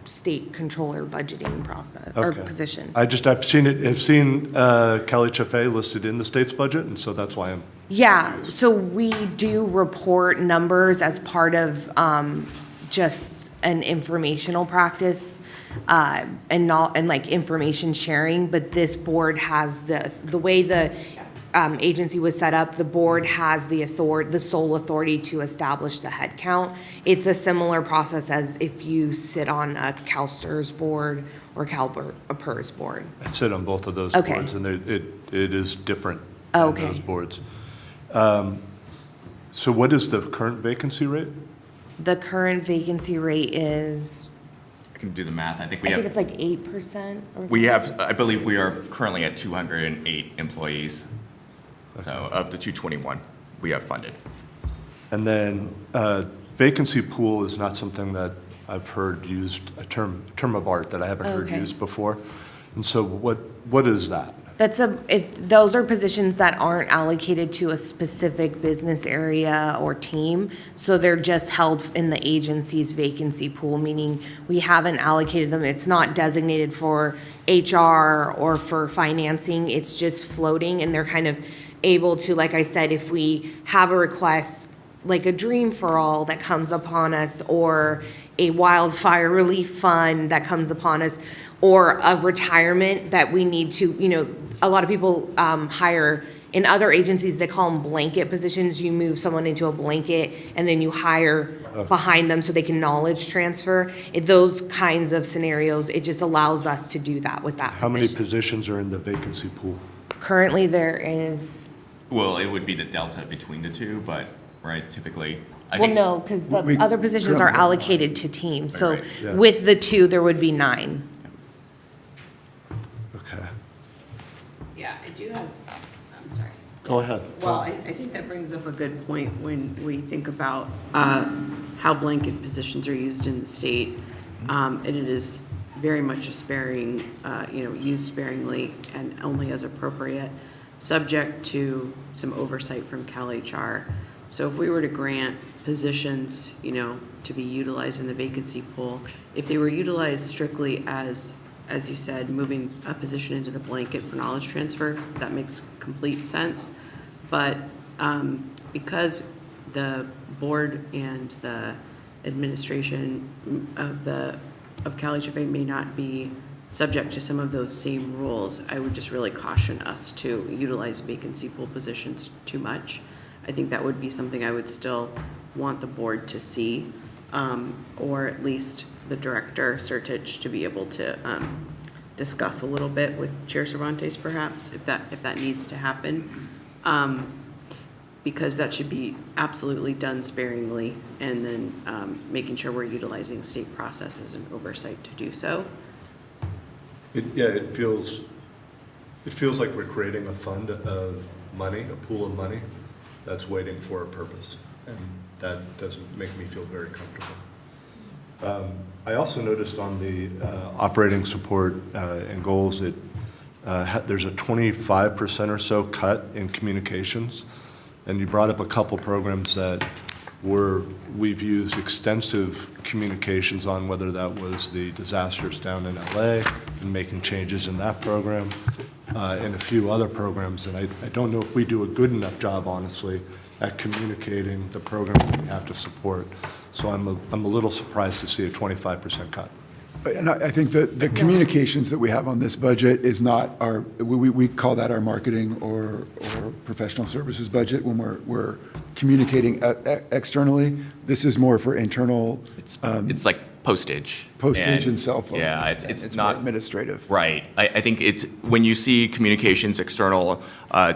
state controller budgeting process or Okay. position. I've seen CalHFA listed in the state's budget, and so that's why I'm, Yeah, so we do report numbers as part of just an informational practice and like information sharing, but this board has the way the agency was set up, the board has the sole authority to establish the head count. It's a similar process as if you sit on a CalSTRS board or CalPERS board. I sit on both of those Okay. boards, and it is different than Okay. those boards. So what is the current vacancy rate? The current vacancy rate is, I can do the math. I think I think it's like 8%. I believe we are currently at 208 employees. So of the 221, we have funded. And then vacancy pool is not something that I've heard used, a term of art that I haven't heard Okay. used before. And so what is that? Those are positions that aren't allocated to a specific business area or team. So they're just held in the agency's vacancy pool, meaning we haven't allocated them. It's not designated for HR or for financing. It's just floating, and they're kind of able to, like I said, if we have a request, like a Dream for All that comes upon us, or a wildfire relief fund that comes upon us, or a retirement that we need to, a lot of people hire, in other agencies, they call them blanket positions. You move someone into a blanket and then you hire behind them so they can knowledge transfer. Those kinds of scenarios, it just allows us to do that with that How many position. positions are in the vacancy pool? Currently, there is, Well, it would be the delta between the two, but, right, typically, I well, think. no, because the We- other positions are allocated to teams. So Right, yeah. with the two, there would be 9. Okay. Yeah, I do have, I'm sorry. Go ahead. Well, I think that brings up a good point when we think about how blanket positions are used in the state. And it is very much a sparing, used sparingly and only as appropriate, subject to some oversight from CalHR. So if we were to grant positions, to be utilized in the vacancy pool, if they were utilized strictly as you said, moving a position into the blanket for knowledge transfer, that makes complete sense. But because the board and the administration of CalHFA may not be subject to some of those same rules, I would just really caution us to utilize vacancy pool positions too much. I think that would be something I would still want the board to see, or at least the director, Sertich, to be able to discuss a little bit with Chair Cervantes, perhaps, if that needs to happen. Because that should be absolutely done sparingly, and then making sure we're utilizing state processes and oversight to do so. It feels like we're creating a fund of money, a pool of money that's waiting for a purpose, and that doesn't make me feel very comfortable. I also noticed on the operating support and goals that there's a 25% or so cut in communications, and you brought up a couple programs that we've used extensive communications on, whether that was the disasters down in LA and making changes in that program, and a few other programs, and I don't know if we do a good enough job, honestly, at communicating the programs we have to support. So I'm a little surprised to see a 25% cut. And I think that the communications that we have on this budget is not our, we call that our marketing or professional services budget when we're communicating externally. This is more for internal. It's like postage. Postage and cell phones. Yeah, it's It's not. more administrative. Right. I think it's, when you see communications external,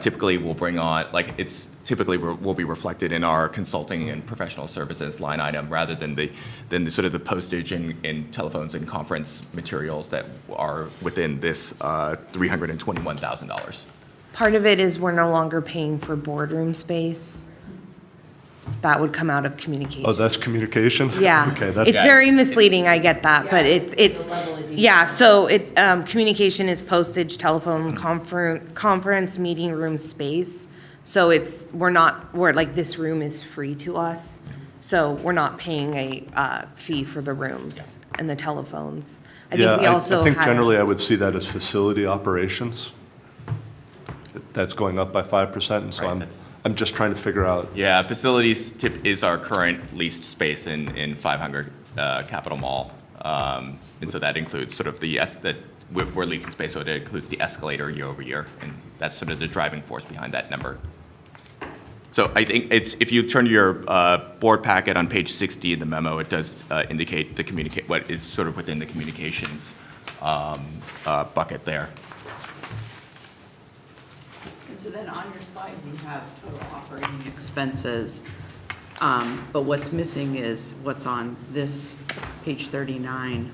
typically we'll bring on, like, it's typically will be reflected in our consulting and professional services line item rather than the sort of the postage and telephones and conference materials that are within this $321,000. Part of it is we're no longer paying for boardroom space. That would come out of communications. Oh, that's communications? Yeah. Okay, that's. It's very misleading, I get that, but it's, yeah, so communication is postage, telephone, conference, meeting room space. So we're like, this room is free to us, so we're not paying a fee for the rooms and the telephones. I think we also I think had- generally I would see that as facility operations. That's going up by 5%, and so I'm just trying to figure out. Yeah, facilities tip is our current leased space in 500 Capitol Mall. And so that includes sort of we're leasing space, so it includes the escalator year over year. And that's sort of the driving force behind that number. So I think if you turn to your board packet on page 60 in the memo, it does indicate what is sort of within the communications bucket there. And so then on your slide, you have total operating expenses, but what's missing is what's on this page 39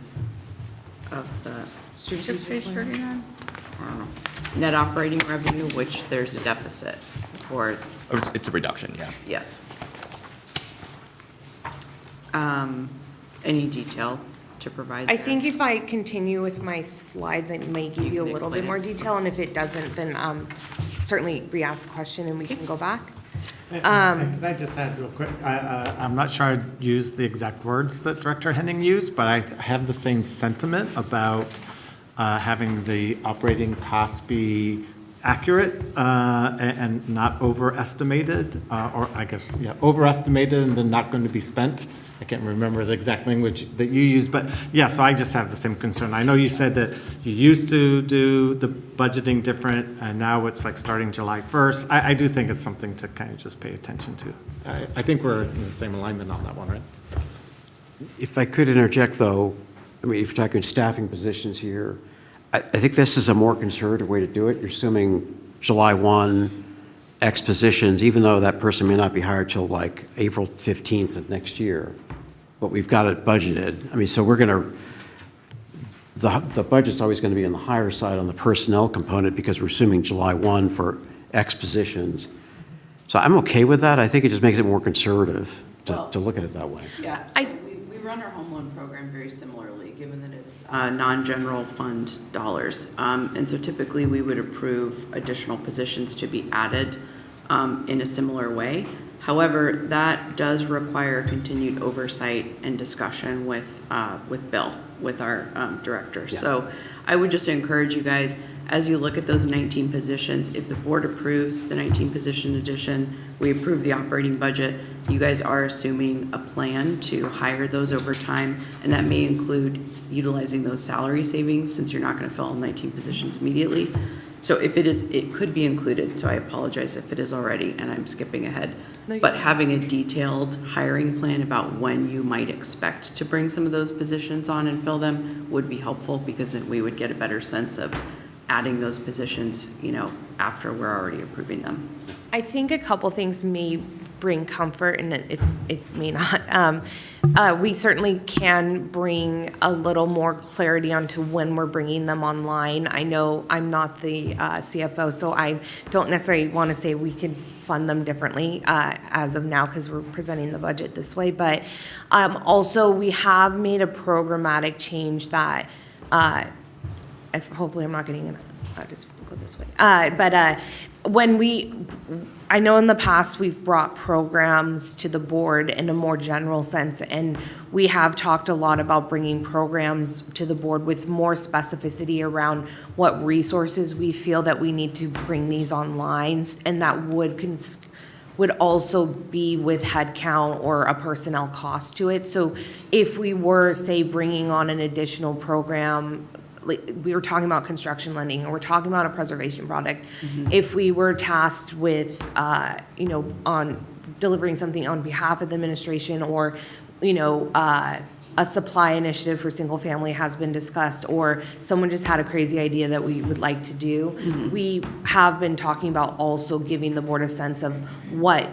of the. Strategic page 39? I don't know. Net operating revenue, which there's a deficit for. It's a reduction, yeah. Yes. Any detail to provide I there? think if I continue with my slides, I may give you a can little bit explain more it. detail, and if it doesn't, then certainly re-ask the question and we can go back. Can I just add real quick? I'm not sure I'd use the exact words that Director Henning used, but I have the same sentiment about having the operating costs be accurate and not overestimated, or I guess, yeah, overestimated and then not going to be spent. I can't remember the exact language that you used, but yeah, so I just have the same concern. I know you said that you used to do the budgeting different, and now it's like starting July 1st. I do think it's something to kind of just pay attention to. I think we're in the same alignment on that one, right? If I could interject, though, I mean, if you're talking staffing positions here, I think this is a more conservative way to do it. You're assuming July 1, X positions, even though that person may not be hired till like April 15th of next year, but we've got it budgeted. I mean, so we're going to, the budget's always going to be on the higher side on the personnel component because we're assuming July 1 for X positions. So I'm okay with that. I think it just makes it more conservative to look at it that way. Yeah, so we run our home loan program very similarly, given that it's non-general fund dollars. And so typically, we would approve additional positions to be added in a similar way. However, that does require continued oversight and discussion with Bill, with our director. Yeah. So I would just encourage you guys, as you look at those 19 positions, if the board approves the 19 position addition, we approve the operating budget, you guys are assuming a plan to hire those over time, and that may include utilizing those salary savings since you're not going to fill all 19 positions immediately. So if it is, it could be included, so I apologize if it is already, and I'm skipping ahead. No, But having a detailed hiring plan about when you might expect to bring some of those positions on and fill them would be helpful, because then we would get a better sense of adding those positions, after we're already approving them. I think a couple things may bring comfort, and it may not. We certainly can bring a little more clarity onto when we're bringing them online. I know I'm not the CFO, so I don't necessarily want to say we could fund them differently as of now because we're presenting the budget this way. But also, we have made a programmatic change that, hopefully I'm not getting just go this way. I know in the past we've brought programs to the board in a more general sense, and we have talked a lot about bringing programs to the board with more specificity around what resources we feel that we need to bring these online, and that would also be with headcount or a personnel cost to it. So if we were, say, bringing on an additional program, like we were talking about construction lending, or we're talking about a preservation product, if we were tasked with, on delivering something on behalf of the administration, or, a supply initiative for single family has been discussed, or someone just had a crazy idea that we would like to do. We have been talking about also giving the board a sense of what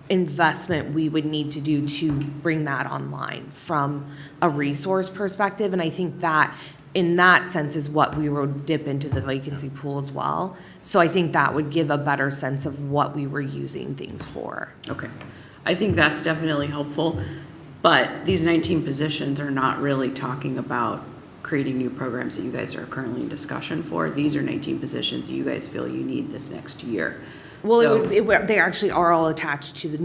investment we would need to do to bring that online from a resource perspective. And I think that in that sense is what we would dip into the vacancy pool as well. So I think that would give a better sense of what we were using things for. Okay. I think that's definitely helpful, but these 19 positions are not really talking about creating new programs that you guys are currently in discussion for. These are 19 positions you guys feel you need this next year. Well, So- they actually are all attached to the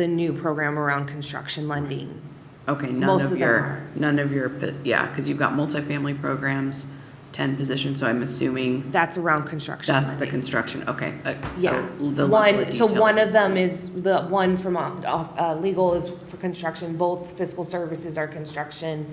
new program around construction lending. Okay, Most of them are. yeah, because you've got multifamily programs, 10 positions, so I'm assuming That's around construction that's the lending. construction, okay. Yeah, the level of so one details. of them is, the one from legal is for construction, both fiscal services are construction.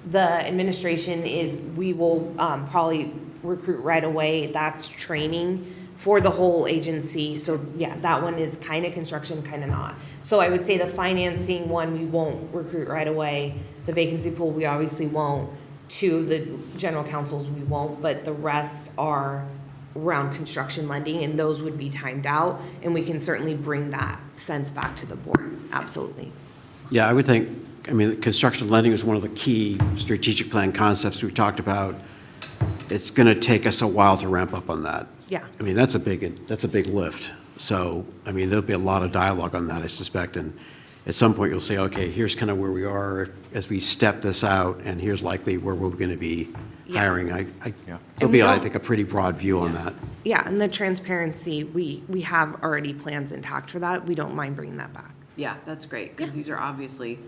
The administration is, we will probably recruit right away, that's training for the whole agency. So yeah, that one is kind of construction, kind of not. So I would say the financing one, we won't recruit right away. The vacancy pool, we obviously won't. Two of the general counsels, we won't, but the rest are around construction lending, and those would be timed out, and we can certainly bring that sense back to the board, absolutely. Yeah, I would think, I mean, construction lending is one of the key strategic plan concepts we talked about. It's going to take us a while to ramp up on that. Yeah. I mean, that's a big lift. So, I mean, there'll be a lot of dialogue on that, I suspect, and at some point you'll say, okay, here's kind of where we are as we step this out, and here's likely where we're going to be Yeah. hiring. And There'll we be, I don't- think, a pretty broad view on that. Yeah, and the transparency, we have already plans intact for that. We don't mind bringing that back. Yeah, that's great, because these are obviously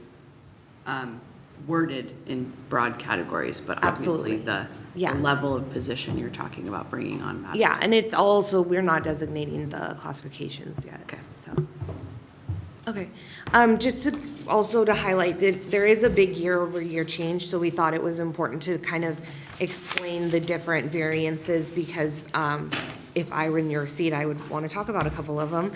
worded in broad categories, but obviously Absolutely. the level of position you're talking about bringing on matters. Yeah, and it's also, we're not designating the classifications yet. Okay. So, okay. Just to, also to highlight that there is a big year-over-year change, so we thought it was important to kind of explain the different variances, because if I were in your seat, I would want to talk about a couple of them.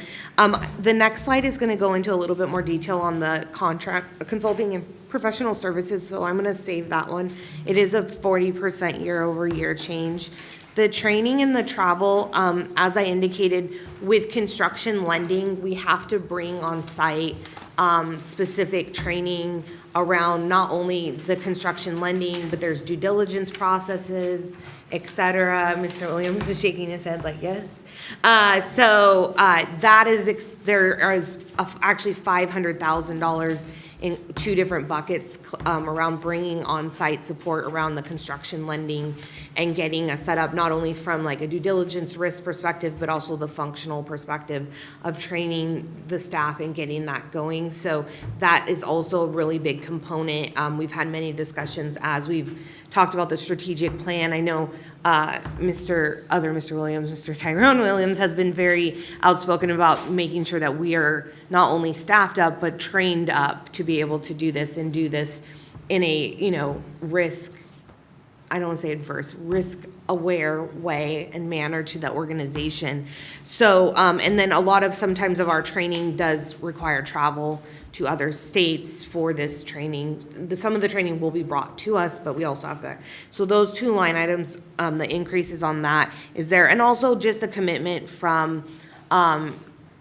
The next slide is going to go into a little bit more detail on the contract, consulting and professional services, so I'm going to save that one. It is a 40% year-over-year change. The training and the travel, as I indicated, with construction lending, we have to bring on site specific training around not only the construction lending, but there's due diligence processes, et cetera. Mr. Williams is shaking his head like, yes. So that is, there is actually $500,000 in two different buckets around bringing on-site support around the construction lending and getting a setup, not only from like a due diligence risk perspective, but also the functional perspective of training the staff and getting that going. So that is also a really big component. We've had many discussions as we've talked about the strategic plan. I know Mr. Williams, Mr. Tyrone Williams has been very outspoken about making sure that we are not only staffed up, but trained up to be able to do this and do this in a, risk, I don't want to say adverse, risk-aware way and manner to the organization. So, and then a lot of, sometimes of our training does require travel to other states for this training. Some of the training will be brought to us, but we also have that. So those two line items, the increases on that is there. And also just a commitment from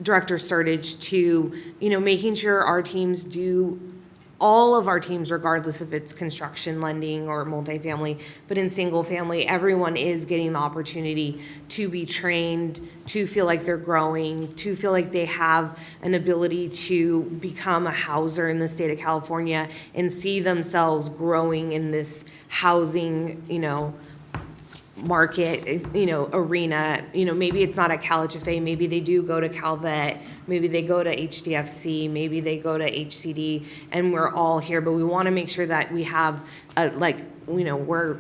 Director Sertage to, making sure our teams do, all of our teams, regardless if it's construction lending or multifamily, but in single family, everyone is getting the opportunity to be trained, to feel like they're growing, to feel like they have an ability to become a houser in the state of California and see themselves growing in this housing, market, arena. Maybe it's not at CalHFA, maybe they do go to CalVet, maybe they go to HDFC, maybe they go to HCD, and we're all here, but we want to make sure that we have, we're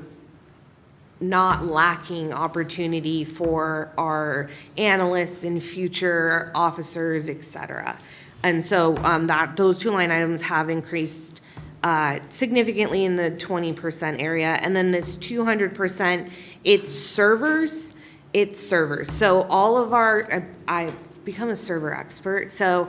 not lacking opportunity for our analysts and future officers, et cetera. And so those two line items have increased significantly in the 20% area. And then this 200%, it's servers. So all of our, I've become a server expert. So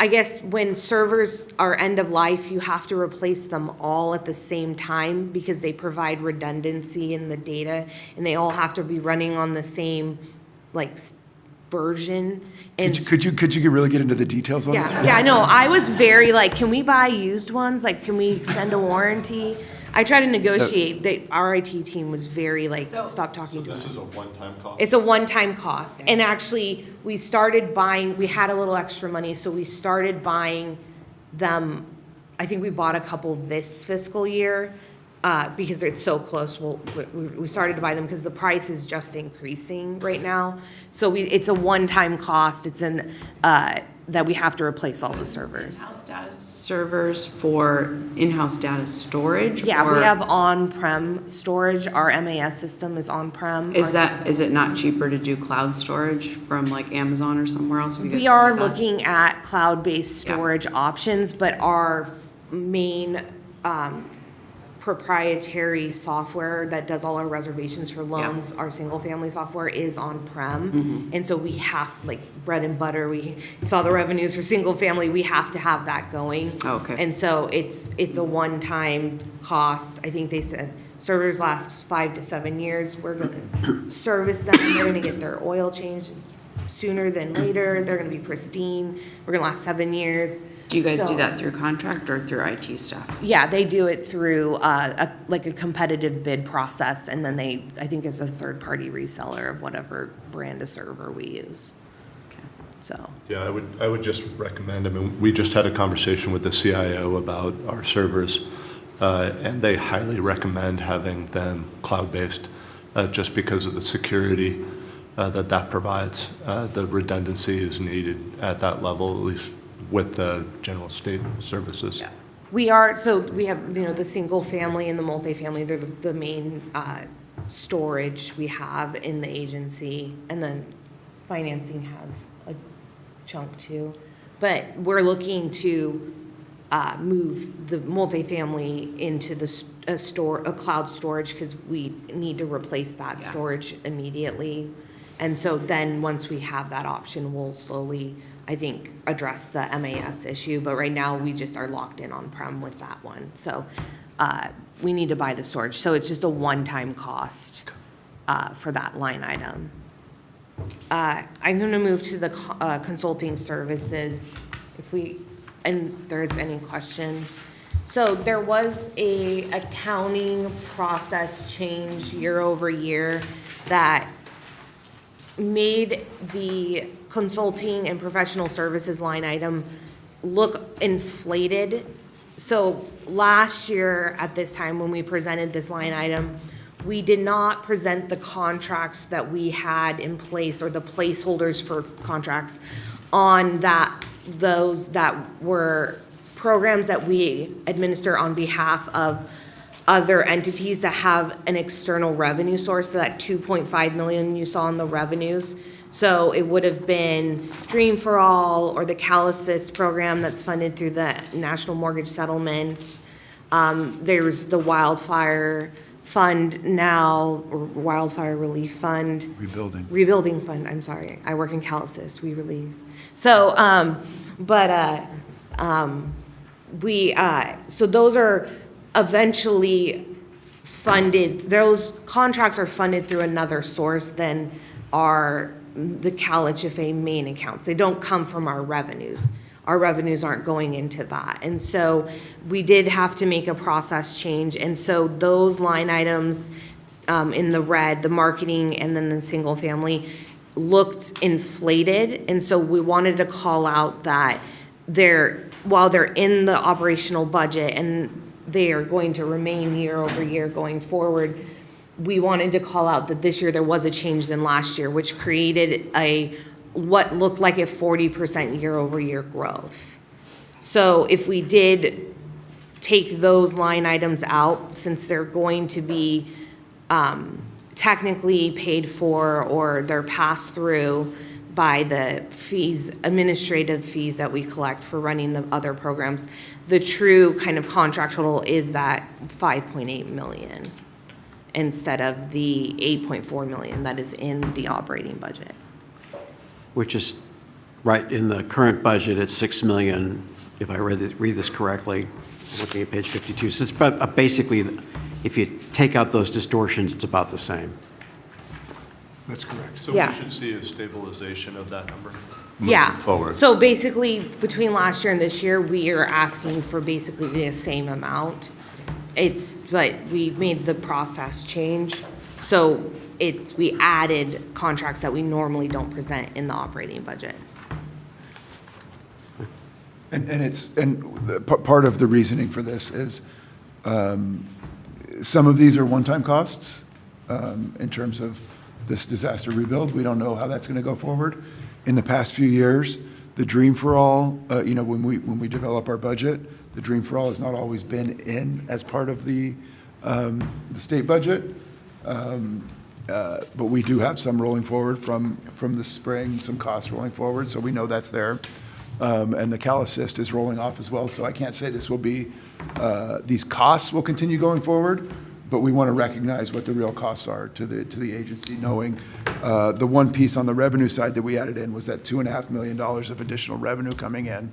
I guess when servers are end of life, you have to replace them all at the same time because they provide redundancy in the data, and they all have to be running on the same, like, version. And Could you really get into the details on this? yeah, I know. I was very like, can we buy used ones? Like, can we extend a warranty? I tried to negotiate. Our IT team was very like, stop talking to us. This is a one-time cost? It's a one-time cost. And actually, we started buying, we had a little extra money, so we started buying them. I think we bought a couple this fiscal year because it's so close. We started to buy them because the price is just increasing right now. So it's a one-time cost. It's that we have to replace all the servers. In-house data servers for in-house data storage? Yeah, we or have on-prem storage. Our MAS system is on-prem. Is it not cheaper to do cloud storage from like Amazon or somewhere else? Have you guys We are looked at that? looking at cloud-based storage options, but our main proprietary software that does all our reservations for loans, our single-family software, is on-prem. And so we have, like, bread and butter, we saw the revenues for single-family, we have to have that going. Okay. And so it's a one-time cost. I think they said servers last 5 to 7 years. We're gonna service them, they're gonna get their oil changed sooner than later, they're gonna be pristine, we're gonna last 7 years. Do you guys So- do that through contract or through IT staff? Yeah, they do it through a competitive bid process, and then I think it's a third-party reseller of whatever brand of server we use. So, Yeah, I would just recommend, I mean, we just had a conversation with the CIO about our servers, and they highly recommend having them cloud-based, just because of the security that provides. The redundancy is needed at that level, at least with the general state services. we have, the single-family and the multifamily, they're the main storage we have in the agency, and then financing has a chunk too. But we're looking to move the multifamily into a cloud storage because we need to replace that storage immediately. And so then, once we have that option, we'll slowly, I think, address the MAS issue. But right now, we just are locked in on-prem with that one. So we need to buy the storage. So it's just a one-time cost for that line item. I'm going to move to the consulting services, and there's any questions. So there was a accounting process change year over year that made the consulting and professional services line item look inflated. So last year at this time, when we presented this line item, we did not present the contracts that we had in place or the placeholders for contracts on those that were programs that we administer on behalf of other entities that have an external revenue source, so that 2.5 million you saw in the revenues. So it would have been Dream for All or the CalHFA program that's funded through the National Mortgage Settlement. There's the Wildfire Fund now, or Wildfire Relief Fund. Rebuilding Fund, I'm sorry. I work in CalHFA, we relieve. So, so those are eventually funded, those contracts are funded through another source than the CalHFA main accounts. They don't come from our revenues. Our revenues aren't going into that. And so we did have to make a process change. And so those line items in the red, the marketing and then the single family, looked inflated. And so we wanted to call out that while they're in the operational budget and they are going to remain year over year going forward, we wanted to call out that this year there was a change than last year, which created what looked like a 40% year over year growth. So if we did take those line items out, since they're going to be technically paid for or they're passed through by the fees, administrative fees that we collect for running the other programs, the true kind of contract total is that 5.8 million instead of the 8.4 million that is in the operating budget. Which is right, in the current budget, it's 6 million, if I read this correctly, looking at page 52. So it's basically, if you take out those distortions, it's about the same. That's correct. So Yeah. we should see a stabilization of that number Yeah. moving forward. So basically, between last year and this year, we are asking for basically the same amount. But we made the process change. So we added contracts that we normally don't present in the operating budget. Part of the reasoning for this is, some of these are one-time costs, in terms of this disaster rebuild. We don't know how that's gonna go forward. In the past few years, the Dream for All, when we develop our budget, the Dream for All has not always been in as part of the state budget. But we do have some rolling forward from the spring, some costs rolling forward, so we know that's there. And the CalAssist is rolling off as well, so I can't say this will be, these costs will continue going forward, but we want to recognize what the real costs are to the agency, knowing the one piece on the revenue side that we added in was that $2.5 million of additional revenue coming in.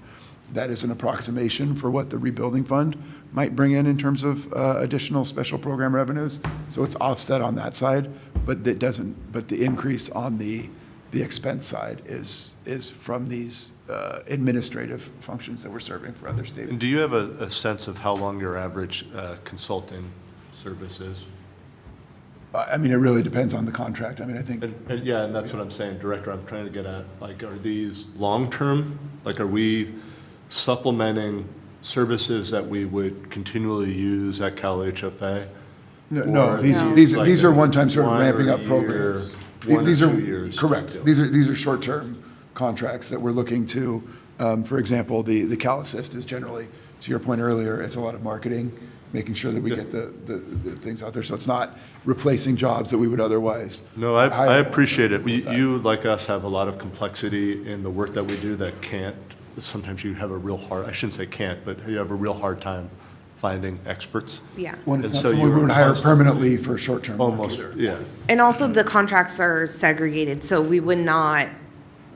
That is an approximation for what the rebuilding fund might bring in terms of additional special program revenues. So it's offset on that side, but the increase on the expense side is from these administrative functions that we're serving for other states. And do you have a sense of how long your average consulting service is? I mean, it really depends on the contract. I mean, I think. Yeah, and that's what I'm saying, Director, I'm trying to get at, like, are these long-term? Like, are we supplementing services that we would continually use at CalHFA? No, Or these are one-time sort of 1 ramping or up a programs. year, 1 or These are 2 years? correct. These are short-term contracts that we're looking to, for example, the CalAssist is generally, to your point earlier, it's a lot of marketing, making sure that we get the things out there. So it's not replacing jobs that we would otherwise. No, I appreciate it. You, like us, have a lot of complexity in the work that we do that can't, sometimes you have a real hard, I shouldn't say can't, but you have a real hard time finding experts. Yeah. When it's And not so someone we you're would hire constantly- permanently for short-term work Almost, either. yeah. And also, the contracts are segregated, so we would not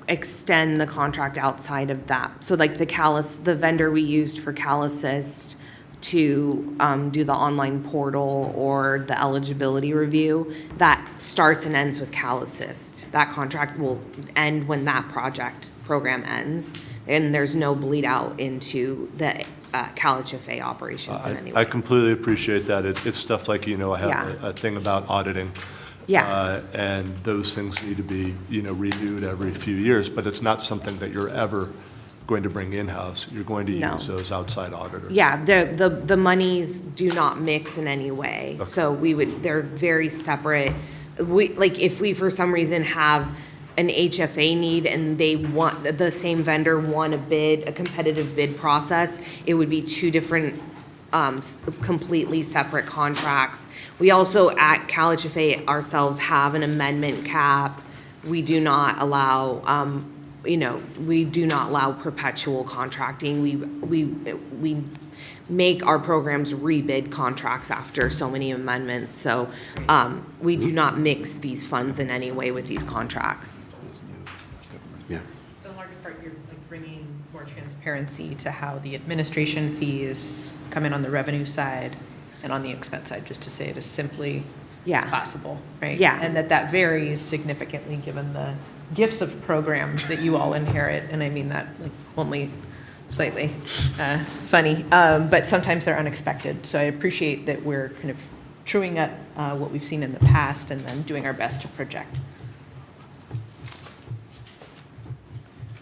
extend the contract outside of that. So like the vendor we used for CalAssist to do the online portal or the eligibility review, that starts and ends with CalAssist. That contract will end when that program ends, and there's no bleed out into the CalHFA operations in any way. I completely appreciate that. It's stuff like, I Yeah. have a thing about auditing. Yeah. And those things need to be, renewed every few years, but it's not something that you're ever going to bring in-house. You're going to No. use those outside auditors. Yeah, the monies do not mix in any way. So they're very separate. If we for some reason have an HFA need and the same vendor won a competitive bid process, it would be two different completely separate contracts. We also at CalHFA ourselves have an amendment cap. We do not allow perpetual contracting. We make our programs rebid contracts after so many amendments. So we do not mix these funds in any way with these contracts. Yeah. So in large part, you're like bringing more transparency to how the administration fees come in on the revenue side and on the expense side, just to say it as simply as possible, right? Yeah. And that varies significantly given the gifts of programs that you all inherit, and I mean that like only slightly funny, but sometimes they're unexpected. So I appreciate that we're kind of truing up what we've seen in the past and then doing our best to project.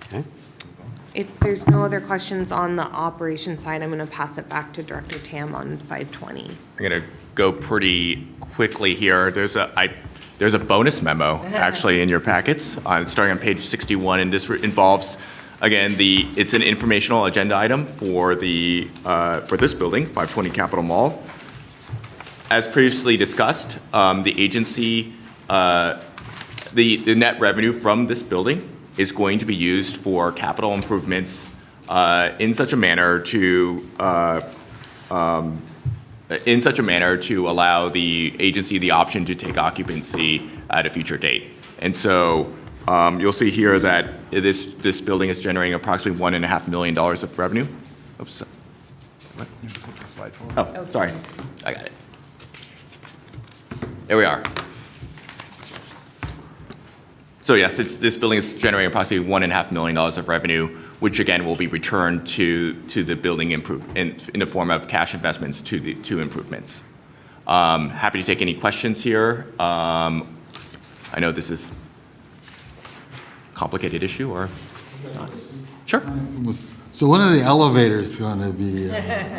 Okay. If there's no other questions on the operation side, I'm going to pass it back to Director Tam on 520. I'm going to go pretty quickly here. There's a bonus memo actually in your packets, starting on page 61, and this involves, again, it's an informational agenda item for this building, 520 Capitol Mall. As previously discussed, the agency, the net revenue from this building is going to be used for capital improvements in such a manner to allow the agency the option to take occupancy at a future date. And so You'll see here that this building is generating approximately $1.5 million of revenue. Oops. What? Slide forward. Oh, sorry. I got it. There we are. So yes, this building is generating approximately $1.5 million of revenue, which again will be returned to the building in the form of cash investments to improvements. Happy to take any questions here. I know this is a complicated issue, or sure. So when are the elevators going to be?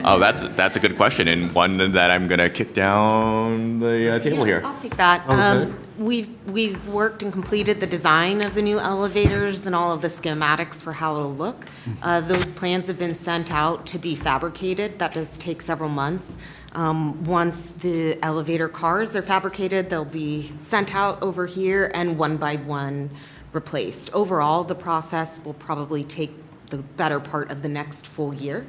Oh, that's a good question, and one that I'm going to kick down the table here. I'll take that. Okay. We've worked and completed the design of the new elevators and all of the schematics for how it'll look. Those plans have been sent out to be fabricated. That does take several months. Once the elevator cars are fabricated, they'll be sent out over here and one by one replaced. Overall, the process will probably take the better part of the next full year,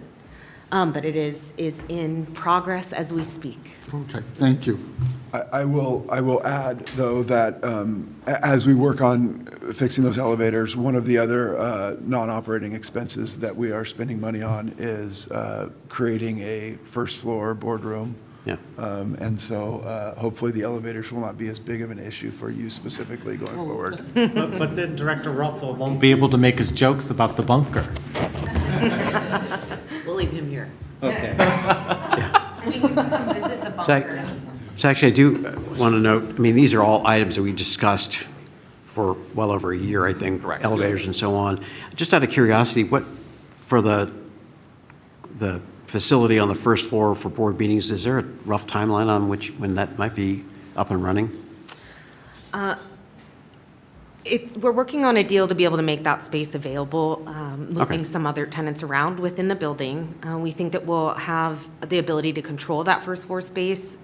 but it is in progress as we speak. Okay, thank you. I will add, though, that as we work on fixing those elevators, one of the other non-operating expenses that we are spending money on is creating a first-floor boardroom. Yeah. And so hopefully the elevators will not be as big of an issue for you specifically going forward. But then Director Russell won't be able to make his jokes about the bunker. We'll leave him here. Okay. Visit the bunker. So actually, I do want to note, I mean, these are all items that we discussed for well over a year, I think. Correct. Elevators and so on. Just out of curiosity, what, for the facility on the first floor for board meetings, is there a rough timeline on when that might be up and running? We're working on a deal to be able to make that space available, moving Okay. some other tenants around within the building. We think that we'll have the ability to control that first floor space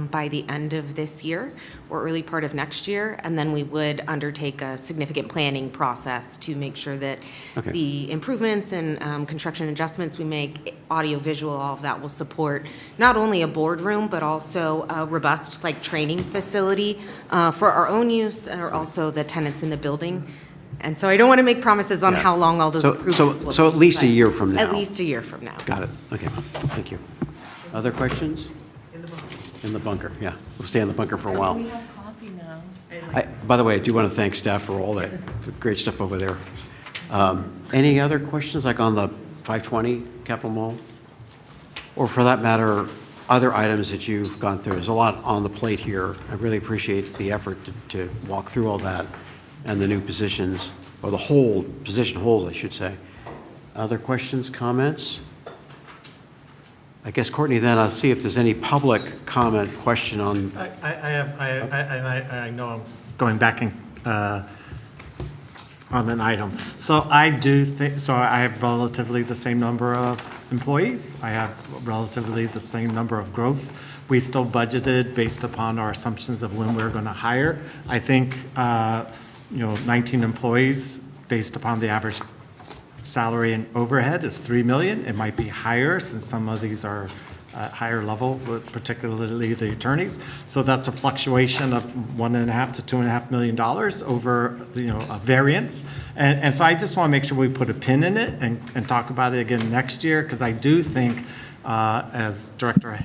by the end of this year or early part of next year, and then we would undertake a significant planning process to make sure that Okay. the improvements and construction adjustments we make, audio, visual, all of that will support not only a boardroom, but also a robust, like, training facility for our own use, or also the tenants in the building. And so I don't want to make promises on Yeah. how long all those So- improvements will so at take, least a but year from now. At least a year from now. Got it. Okay. Thank you. Other questions? In the bunker, yeah. We'll stay in the bunker for a while. We have coffee now. By the way, I do want to thank staff for all that great stuff over there. Any other questions, like on the 520 Capitol Mall? Or for that matter, other items that you've gone through? There's a lot on the plate here. I really appreciate the effort to walk through all that and the new positions, or the position holds, I should say. Other questions, comments? I guess, Courtney, then I'll see if there's any public comment, question on. I know I'm going back on an item. So I do think, so I have relatively the same number of employees. I have relatively the same number of growth. We still budgeted based upon our assumptions of when we're going to hire. I think, 19 employees based upon the average salary and overhead is 3 million. It might be higher since some of these are at higher level, particularly the attorneys. So that's a fluctuation of $1.5 to $2.5 million over, a variance. And so I just want to make sure we put a pin in it and talk about it again next year, because I do think, as Director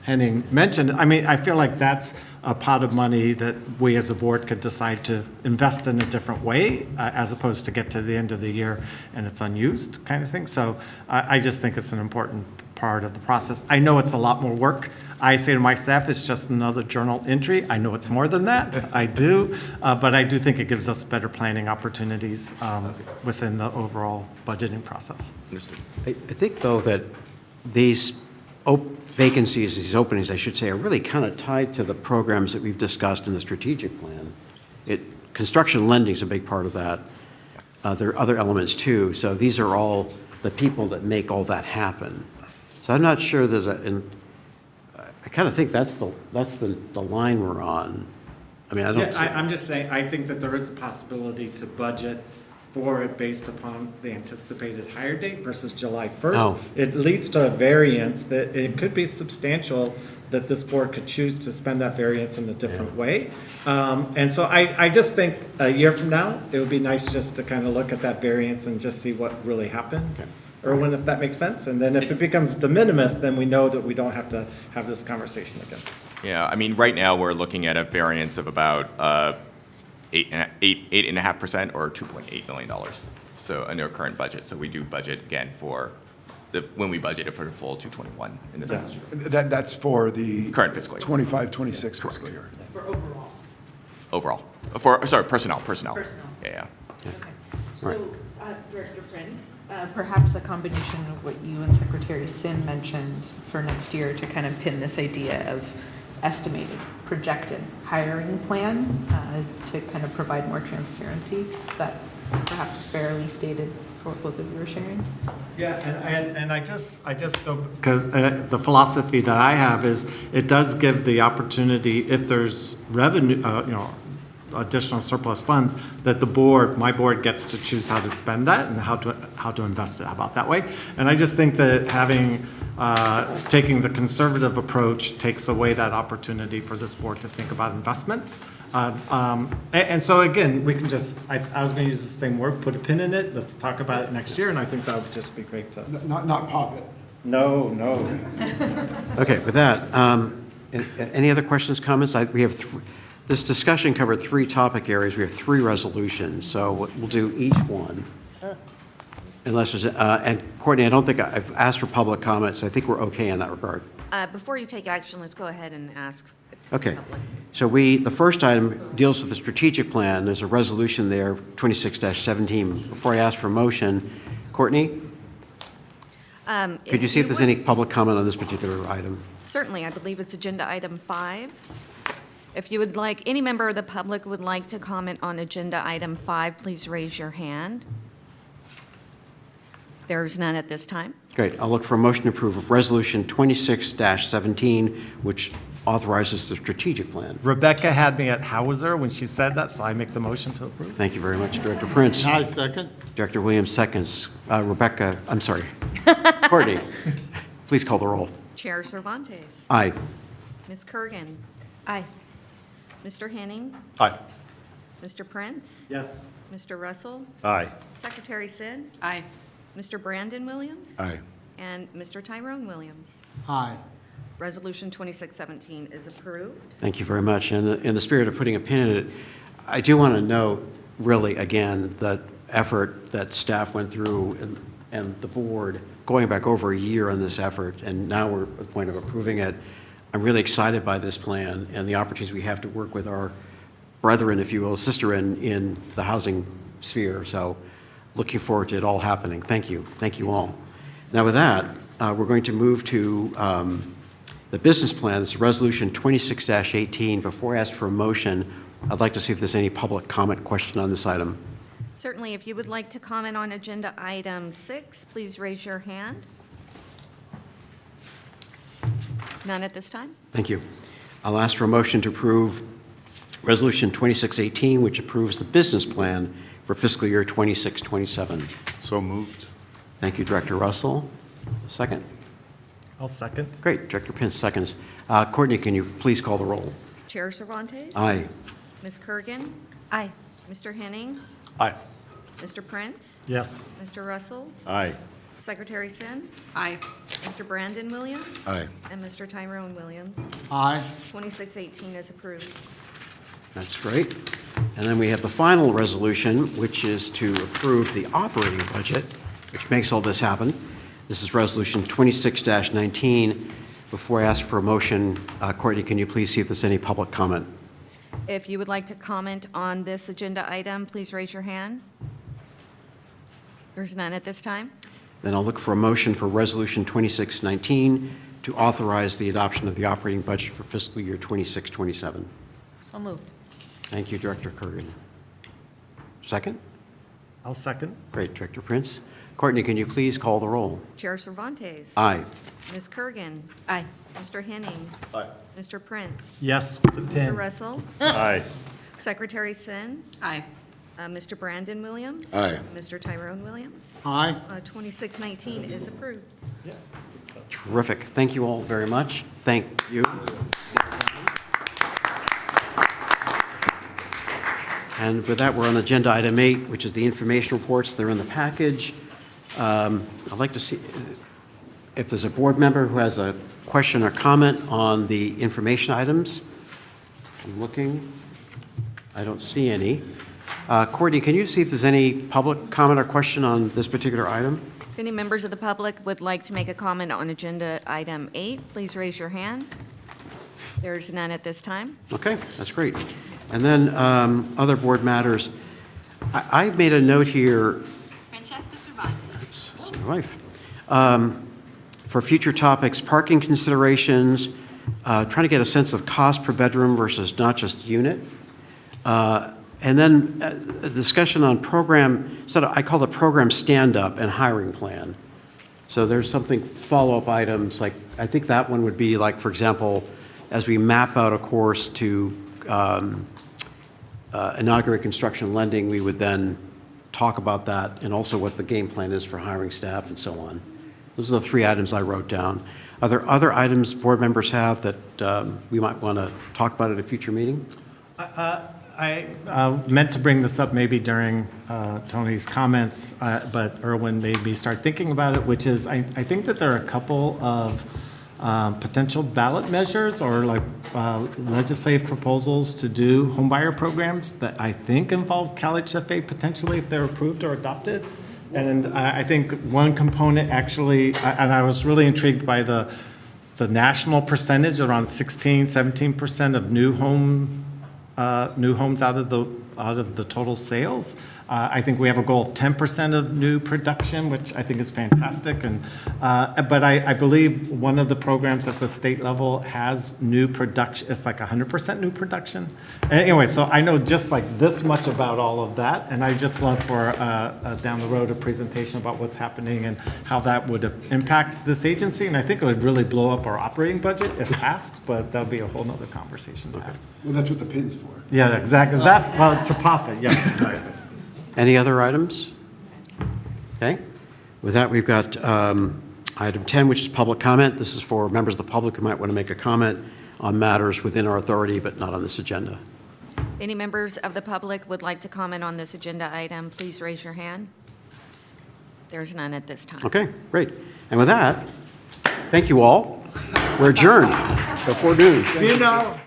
Henning mentioned, I feel like that's a pot of money that we as a board could decide to invest in a different way, as opposed to get to the end of the year and it's unused kind of thing. So I just think it's an important part of the process. I know it's a lot more work. I say to my staff, it's just another journal entry. I know it's more than that. I do. But I do think it gives us better planning opportunities within the overall budgeting process. Understood. I think, though, that these vacancies, these openings, I should say, are really kind of tied to the programs that we've discussed in the strategic plan. Construction lending is a big part of that. There are other elements, too. So these are all the people that make all that happen. So I'm not sure I kind of think that's the line we're on. I don't. I'm just saying, I think that there is a possibility to budget for it based upon the anticipated hire date versus July 1st. Oh. It leads to a variance that it could be substantial that this board could choose to spend that variance in a different way. And so I just think a year from now, it would be nice just to kind of look at that variance and just see what really happened. Erwin, if that makes sense, and then if it becomes de minimis, then we know that we don't have to have this conversation again. Yeah, I mean, right now, we're looking at a variance of about 8.5% or $2.8 million. So under our current budget, so we do budget again for when we budgeted for the full 221 in this fiscal year. That's for the Current fiscal year. 25, 26 fiscal year. Overall. Personnel. Yeah. Okay. So, Director Prince, perhaps a combination of what you and Secretary Sin mentioned for next year to kind of pin this idea of estimated, projected hiring plan to kind of provide more transparency. Is that perhaps fairly stated for what both of you are sharing? Yeah, and I just go, because the philosophy that I have is it does give the opportunity, if there's revenue, additional surplus funds, that my board gets to choose how to spend that and how to invest it. How about that way? And I just think that taking the conservative approach takes away that opportunity for this board to think about investments. And so again, we can just, I was going to use the same word, put a pin in it. Let's talk about it next year, and I think that would just be great to. Not pop it. No. Okay, with that, any other questions, comments? We have this discussion covered 3 topic areas. We have 3 resolutions, so we'll do each one. Unless there's, and Courtney, I don't think I've asked for public comments. So I think we're okay in that regard. Before you take action, let's go ahead and ask. Okay. Public. So the first item deals with the strategic plan. There's a resolution there, 26-17. Before I ask for a motion, Courtney, could you see if there's any public comment on this particular item? Certainly, I believe it's agenda item 5. If you would like, any member of the public would like to comment on agenda item 5, please raise your hand. There's none at this time. Great. I'll look for a motion to approve of Resolution 26-17, which authorizes the strategic plan. Rebecca had me at Hauser when she said that, so I make the motion to approve. Thank you very much, Director Prince. I second. Director Williams seconds. Rebecca, I'm sorry. Courtney, please call the roll. Chair Cervantes. Aye. Ms. Kurgan. Aye. Mr. Henning. Aye. Mr. Prince. Yes. Mr. Russell. Aye. Secretary Sin. Aye. Mr. Brandon Williams. Aye. And Mr. Tyrone Williams. Aye. Resolution 2617 is approved. Thank you very much. And in the spirit of putting a pin in it, I do want to note, really, again, the effort that staff went through and the board, going back over a year on this effort, and now we're at the point of approving it. I'm really excited by this plan and the opportunities we have to work with our brethren, if you will, sister in the housing sphere. So looking forward to it all happening. Thank you. Thank you all. Now with that, we're going to move to the business plan. It's Resolution 26-18. Before I ask for a motion, I'd like to see if there's any public comment question on this item. Certainly, if you would like to comment on agenda item 6, please raise your hand. None at this time? Thank you. I'll ask for a motion to approve Resolution 2618, which approves the business plan for fiscal year 26-27. So moved. Thank you, Director Russell. Second. I'll second. Great. Director Pence seconds. Courtney, can you please call the roll? Chair Cervantes. Aye. Ms. Kurgan. Aye. Mr. Henning. Aye. Mr. Prince. Yes. Mr. Russell. Aye. Secretary Sin. Aye. Mr. Brandon Williams. Aye. And Mr. Tyrone Williams. Aye. 2618 is approved. That's great. And then we have the final resolution, which is to approve the operating budget, which makes all this happen. This is Resolution 26-19. Before I ask for a motion, Courtney, can you please see if there's any public comment? If you would like to comment on this agenda item, please raise your hand. There's none at this time. Then I'll look for a motion for Resolution 26-19 to authorize the adoption of the operating budget for fiscal year 26-27. So moved. Thank you, Director Kurgan. Second? I'll second. Great, Director Prince. Courtney, can you please call the roll? Chair Cervantes. Aye. Ms. Kurgan. Aye. Mr. Henning. Aye. Mr. Prince. Yes, with the Mr. pin. Russell. Aye. Secretary Sin. Aye. Mr. Brandon Williams. Aye. Mr. Tyrone Williams. Aye. 2619 is approved. Yes. Terrific. Thank you all very much. Thank you. And with that, we're on agenda item 8, which is the information reports. They're in the package. I'd like to see if there's a board member who has a question or comment on the information items. I'm looking. I don't see any. Courtney, can you see if there's any public comment or question on this particular item? If any members of the public would like to make a comment on agenda item 8, please raise your hand. There's none at this time. Okay, that's great. And then other board matters. I made a note here. Francesca Cervantes. That's my wife. For future topics, parking considerations, trying to get a sense of cost per bedroom versus not just unit. And then a discussion on program, I call the program stand-up and hiring plan. So there's something, follow-up items, like, I think that one would be like, for example, as we map out a course to inaugurate construction lending, we would then talk about that and also what the game plan is for hiring staff and so on. Those are the 3 items I wrote down. Are there other items board members have that we might want to talk about at a future meeting? I meant to bring this up maybe during Tony's comments, but Erwin made me start thinking about it, which is I think that there are a couple of potential ballot measures or like legislative proposals to do homebuyer programs that I think involve CalHFA potentially if they're approved or adopted. And I think one component actually, and I was really intrigued by the national percentage, around 17% of new homes out of the total sales. I think we have a goal of 10% of new production, which I think is fantastic. And but I believe one of the programs at the state level has new production. It's like 100% new production. Anyway, so I know just like this much about all of that, and I just love for down the road a presentation about what's happening and how that would impact this agency. And I think it would really blow up our operating budget if passed, but that'll be a whole nother conversation to have. Well, that's what the pin's for. Yeah, exactly. That's, well, to pop it, yes, exactly. Any other items? Okay. With that, we've got item 10, which is public comment. This is for members of the public who might want to make a comment on matters within our authority, but not on this agenda. Any members of the public would like to comment on this agenda item, please raise your hand. There's none at this time. Okay, great. And with that, thank you all. We're adjourned before noon. Do you know?